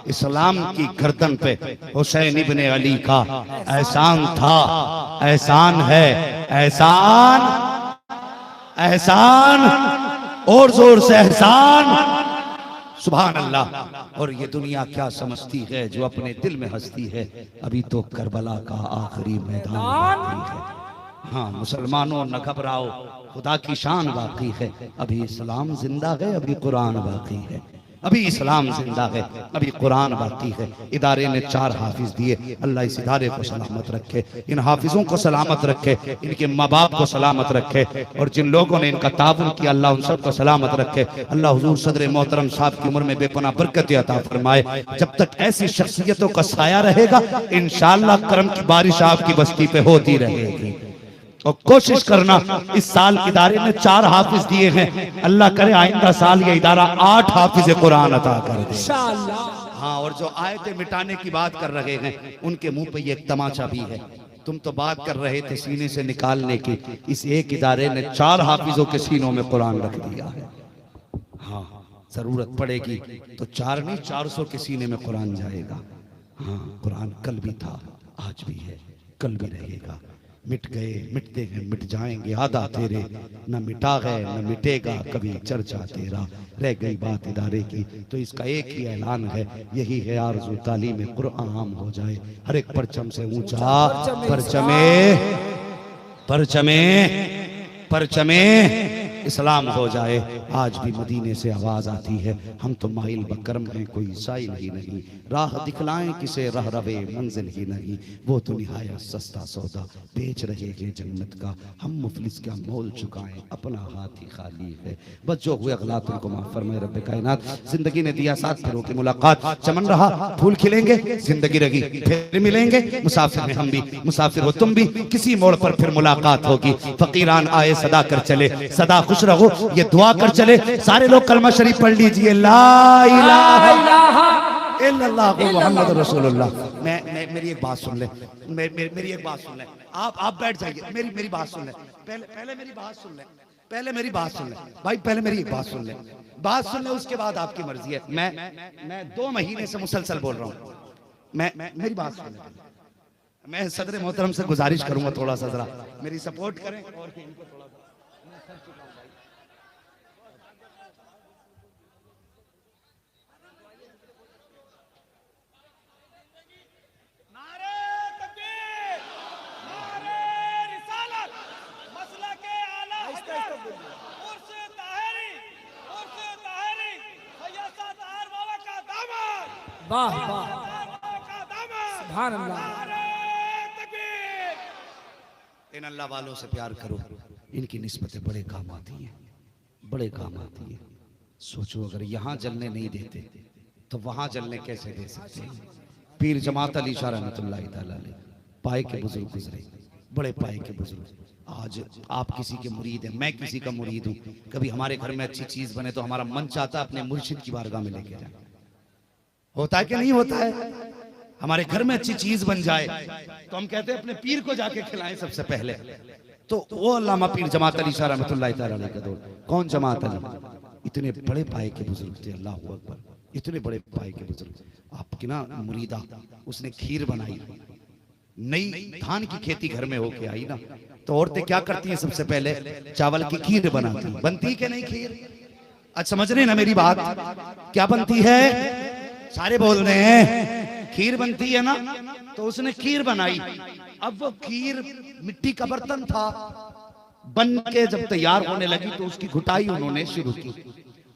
इस्लाम की गर्दन पे हुसैन इब्ने अली का एहसान था, एहसान है, एहसान एहसान और जोर से एहसान। सुभान अल्लाह। और ये दुनिया क्या समझती है जो अपने दिल में हंसती है, अभी तो करबला का आखिरी मैदान बाकी है। हाँ मुसलमानों न घबराओ, खुदा की शान बाकी है, अभी इस्लाम जिंदा है, अभी कुरान बाकी है, अभी इस्लाम जिंदा है, अभी कुरान बाकी है। इदारे ने 4 हाफिज दिए, अल्लाह इस इदारे को सलामत रखे, इन हाफिजों को सलामत रखे, इनके माँ बाप को सलामत रखे, और जिन लोगों ने इनका ताउन किया अल्लाह उन सबको सलामत रखे। अल्लाह हुजूर सदर मोहतरम साहब की उम्र में बेपनाह बरकत अता फरमाए। जब तक ऐसी शख्सियतों का साया रहेगा इंशाअल्लाह करम की बारिश आपकी बस्ती पे होती रहेगी। और कोशिश करना, इस साल इदारे ने 4 हाफिज दिए हैं, अल्लाह करे आइंदा साल ये इदारा 8 हाफिज कुरान अता कर दे इंशाअल्लाह। हाँ, और जो आयतें मिटाने की बात कर रहे हैं उनके मुंह पे ये एक तमाचा भी है। तुम तो बात कर रहे थे सीने से निकालने की, इस एक इदारे ने 4 हाफिजों के सीनों में कुरान रख दिया है। हाँ, जरूरत पड़ेगी तो 4 नहीं 400 के सीने में कुरान जाएगा। हाँ, कुरान कल भी था, आज भी है, कल भी रहेगा। मिट गए, मिटते हैं, मिट जाएंगे आदा तेरे, न मिटा है न मिटेगा कभी चर्चा तेरा। रह गई बात इदारे की तो इसका एक ही ऐलान है, यही है आरज़ू तालीम कुरान आम हो जाए, हर एक परचम से ऊंचा परचमे परचमे परचमे इस्लाम हो जाए। आज भी मदीने से आवाज आती है, हम तो माइल बकरम हैं, कोई साइल ही नहीं, राह दिखलाएं किसे रह रवे मंजिल ही नहीं, वो तो निहायत सस्ता सौदा बेच रहे हैं जन्नत का, हम मुफलिस क्या मोल चुकाएं, अपना हाथ ही खाली है। बस जो हुए गलत उनको माफ फरमाए रब्बे कायनात। जिंदगी ने दिया साथ, फिर की मुलाकात, चमन रहा फूल खिलेंगे, जिंदगी रही फिर मिलेंगे, मुसाफिर हैं हम भी, मुसाफिर हो तुम भी, किसी मोड़ पर फिर मुलाकात होगी। फकीरान आए सदा कर चले, सदा खुश रहो ये दुआ कर चले। सारे लोग कलमा शरीफ पढ़ लीजिए, ला इलाहा इल्लल्लाह मुहम्मद रसूलुल्लाह। मेरी एक बात सुन ले, मेरी एक बात सुन ले, आप बैठ जाइए, मेरी बात सुन ले, पहले मेरी बात सुन ले, पहले मेरी बात सुन ले भाई, पहले मेरी एक बात सुन ले, बात सुन ले, उसके बाद आपकी मर्जी है। मैं 2 महीने से मुसलसल बोल रहा हूँ, मेरी बात सुन ले। मैं सदर मोहतरम से गुजारिश करूंगा थोड़ा सा जरा मेरी सपोर्ट करें और इनको थोड़ा वाह वाह, सुभान अल्लाह। इन अल्लाह वालों से प्यार करो, इनकी निस्बतें बड़े काम आती हैं, बड़े काम आती हैं। सोचो अगर यहाँ जलने नहीं देते तो वहां जलने कैसे दे सकते हैं। पीर जमात अली शाह रहमतुल्लाह तआला अलैह पाए के बुजुर्ग गुजरे, बड़े पाए के बुजुर्ग। आज आप किसी के मुरीद हैं, मैं किसी का मुरीद हूँ। कभी हमारे घर में अच्छी चीज बने तो हमारा मन चाहता है अपने मुर्शिद की बारगाह में लेके जाए, होता है कि नहीं होता है? हमारे घर में अच्छी चीज बन जाए तो हम कहते हैं अपने पीर को जाके खिलाएं सबसे पहले। तो वो अल्लामा पीर जमात अली शाह रहमतुल्लाह तआला अलैह का दौर। कौन जमात अली? इतने बड़े पाए के बुजुर्ग थे, अल्लाह हू अकबर। इतने बड़े पाए के बुजुर्ग, आपकी ना मुरीदा उसने खीर बनाई, नई धान की खेती घर में होके आई ना, तो औरतें क्या करती हैं, सबसे पहले चावल की खीर बनाती, बनती कि नहीं खीर? अच्छा समझ रहे ना मेरी बात, क्या बनती है? सारे बोल रहे हैं खीर बनती है ना, तो उसने खीर बनाई। अब वो खीर मिट्टी का बर्तन था, बन के जब तैयार होने लगी तो उसकी घुटाई उन्होंने शुरू की।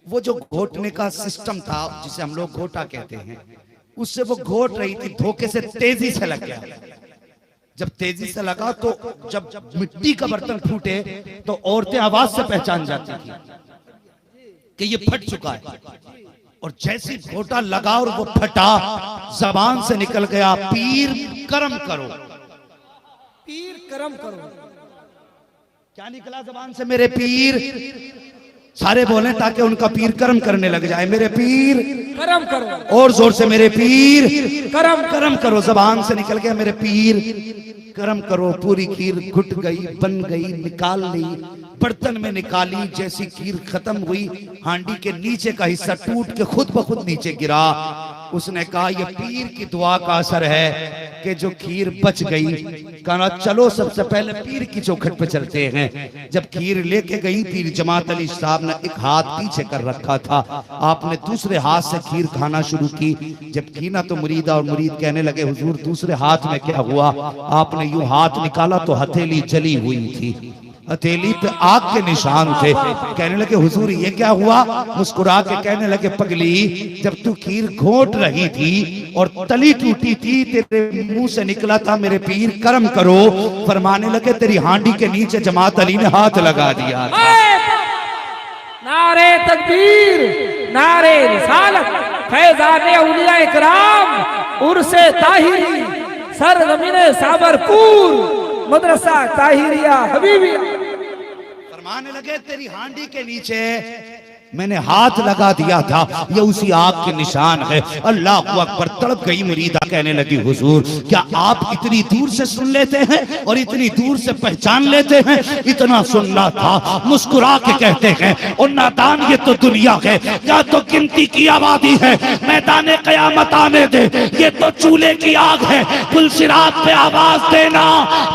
वो जो घोटने का सिस्टम था जिसे हम लोग घोटा कहते हैं, उससे वो घोट रही थी, धोखे से तेजी से लग गया। जब तेजी से लगा तो जब मिट्टी का बर्तन फूटे तो औरतें आवाज से पहचान जाती थी कि ये फट चुका है, और जैसी घोटा लगा और वो फटा, जबान से निकल गया पीर कर्म करो, पीर कर्म करो। क्या निकला जबान से? मेरे पीर। सारे बोले ताकि उनका पीर कर्म करने लग जाए, मेरे पीर कर्म करो। और जोर से, मेरे पीर कर्म करो। जबान से निकल गया मेरे पीर कर्म करो। पूरी खीर घुट गई, बन गई, निकाल ली, बर्तन में निकाली। जैसी खीर खत्म हुई, हांडी के नीचे का हिस्सा टूट के खुद ब खुद नीचे गिरा। उसने कहा ये पीर की दुआ का असर है कि जो खीर बच गई। कहा चलो सबसे पहले पीर की चौखट पे चलते हैं। जब खीर लेके गई, पीर जमात अली साहब ने एक हाथ पीछे कर रखा था, आपने दूसरे हाथ से खीर खाना शुरू की। जब खीना तो मुरीदा और मुरीद कहने लगे हुजूर दूसरे हाथ में क्या हुआ? आपने यूं हाथ निकाला तो हथेली जली हुई थी, हथेली पे आग के निशान थे। कहने लगे हुजूर ये क्या हुआ? मुस्कुरा के कहने लगे पगली, जब तू खीर घोट रही थी और तली टूटी थी, तेरे मुंह से निकला था मेरे पीर कर्म करो। फरमाने लगे तेरी हांडी के नीचे जमात अली ने हाथ लगा दिया था। नारे तकबीर, नारे रिसालत, फैज़ाने औलिया इकराम, उर्से ताहिरी, सरज़मीने साबरपुर, मदरसा ताहिरिया हबीबिया। फरमाने लगे तेरी हांडी के नीचे मैंने हाथ लगा दिया था, ये उसी आग के निशान है। अल्लाह अकबर। तड़प गई मुरीदा, कहने लगी हुजूर क्या आप इतनी दूर से सुन लेते हैं और इतनी दूर से पहचान लेते हैं? इतना सुनना था। मुस्कुरा के कहते हैं और नादान ये तो दुनिया है, या तो गिनती की आबादी है, मैदान कयामत आने दे, ये तो चूल्हे की आग है। पुलसिरात पे आवाज देना,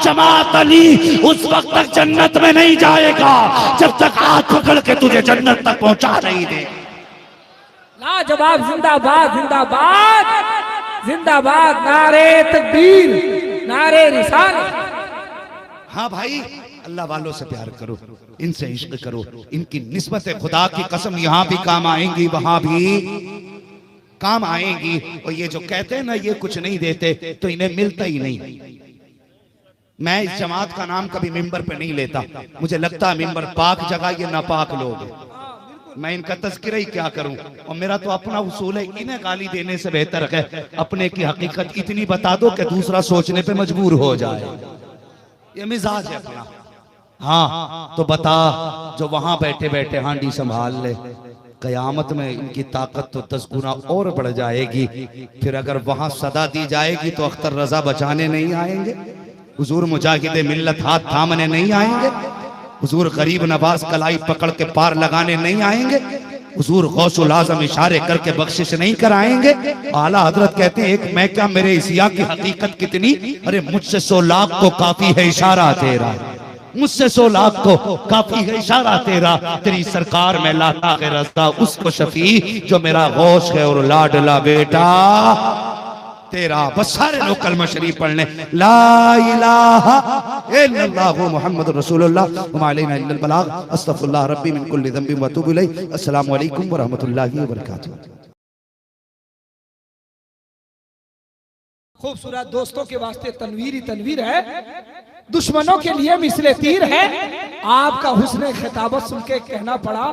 जमात अली उस वक्त तक जन्नत में नहीं जाएगा जब तक हाथ पकड़ के तुझे जन्नत तक पहुंचा नहीं दे। लाजवाब, जिंदाबाद जिंदाबाद जिंदाबाद, नारे तकबीर, नारे रिसालत। हाँ भाई, अल्लाह वालों से प्यार करो, इनसे इश्क करो, इनकी निस्बत खुदा की कसम यहाँ भी काम आएंगी, वहां भी काम आएंगी। और ये जो कहते हैं ना ये कुछ नहीं देते, तो इन्हें मिलता ही नहीं। मैं इस जमात का नाम कभी मिंबर पे नहीं लेता, मुझे लगता है मिंबर पाक जगह, ये नापाक लोग हैं। मैं इनका तज़किरा ही क्या करूं, और मेरा तो अपना उसूल है, इन्हें गाली देने से बेहतर है अपने की हकीकत इतनी बता दो कि दूसरा सोचने पे मजबूर हो जाए। ये मिजाज है अपना। हाँ तो बता, जो वहां बैठे बैठे हांडी संभाल ले, कयामत में इनकी ताकत तो 10 गुना और बढ़ जाएगी। फिर अगर वहां सदा दी जाएगी तो अख्तर रजा बचाने नहीं आएंगे, हुजूर मुजाहिदे मिल्लत हाथ थामने नहीं आएंगे, हुजूर गरीब नवाज कलाई पकड़ के पार लगाने नहीं आएंगे, हुजूर गौसुल आज़म इशारे करके बख्शिश नहीं कराएंगे। आला हजरत कहते हैं एक मैं क्या मेरे इसिया की हकीकत कितनी, अरे मुझसे 100 लाख को काफी है इशारा तेरा, मुझसे 100 लाख को काफी है इशारा तेरा। तेरी सरकार में लाता है रस्ता उसको शफी, जो मेरा गौस है और लाडला बेटा तेरा। बस सारे लोग कलमा शरीफ पढ़ने, ला इलाहा इल्लल्लाहु मुहम्मदुर रसूलुल्लाह व मा अलैना इल्लल बलाग, अस्तगफिरुल्लाह रब्बी मिन कुल्ली ज़ंबिन व अतूबु इलैहि। अस्सलामु अलैकुम व रहमतुल्लाहि व बरकातुहू। खूबसूरत दोस्तों के वास्ते तनवीर ही तनवीर है, दुश्मनों के लिए मिसले तीर है। आपका हुस्न खिताबत सुन के कहना पड़ा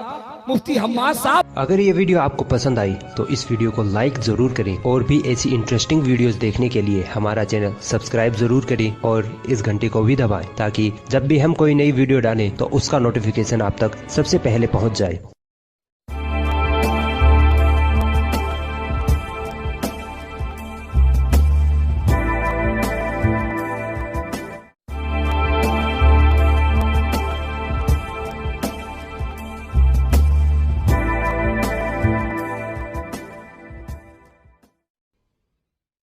मुफ्ती हम्माद साहब। अगर ये वीडियो आपको पसंद आई तो इस वीडियो को लाइक जरूर करें, और भी ऐसी इंटरेस्टिंग वीडियोस देखने के लिए हमारा चैनल सब्सक्राइब जरूर करें और इस घंटे को भी दबाएं, ताकि जब भी हम कोई नई वीडियो डालें तो उसका नोटिफिकेशन आप तक सबसे पहले पहुंच जाए।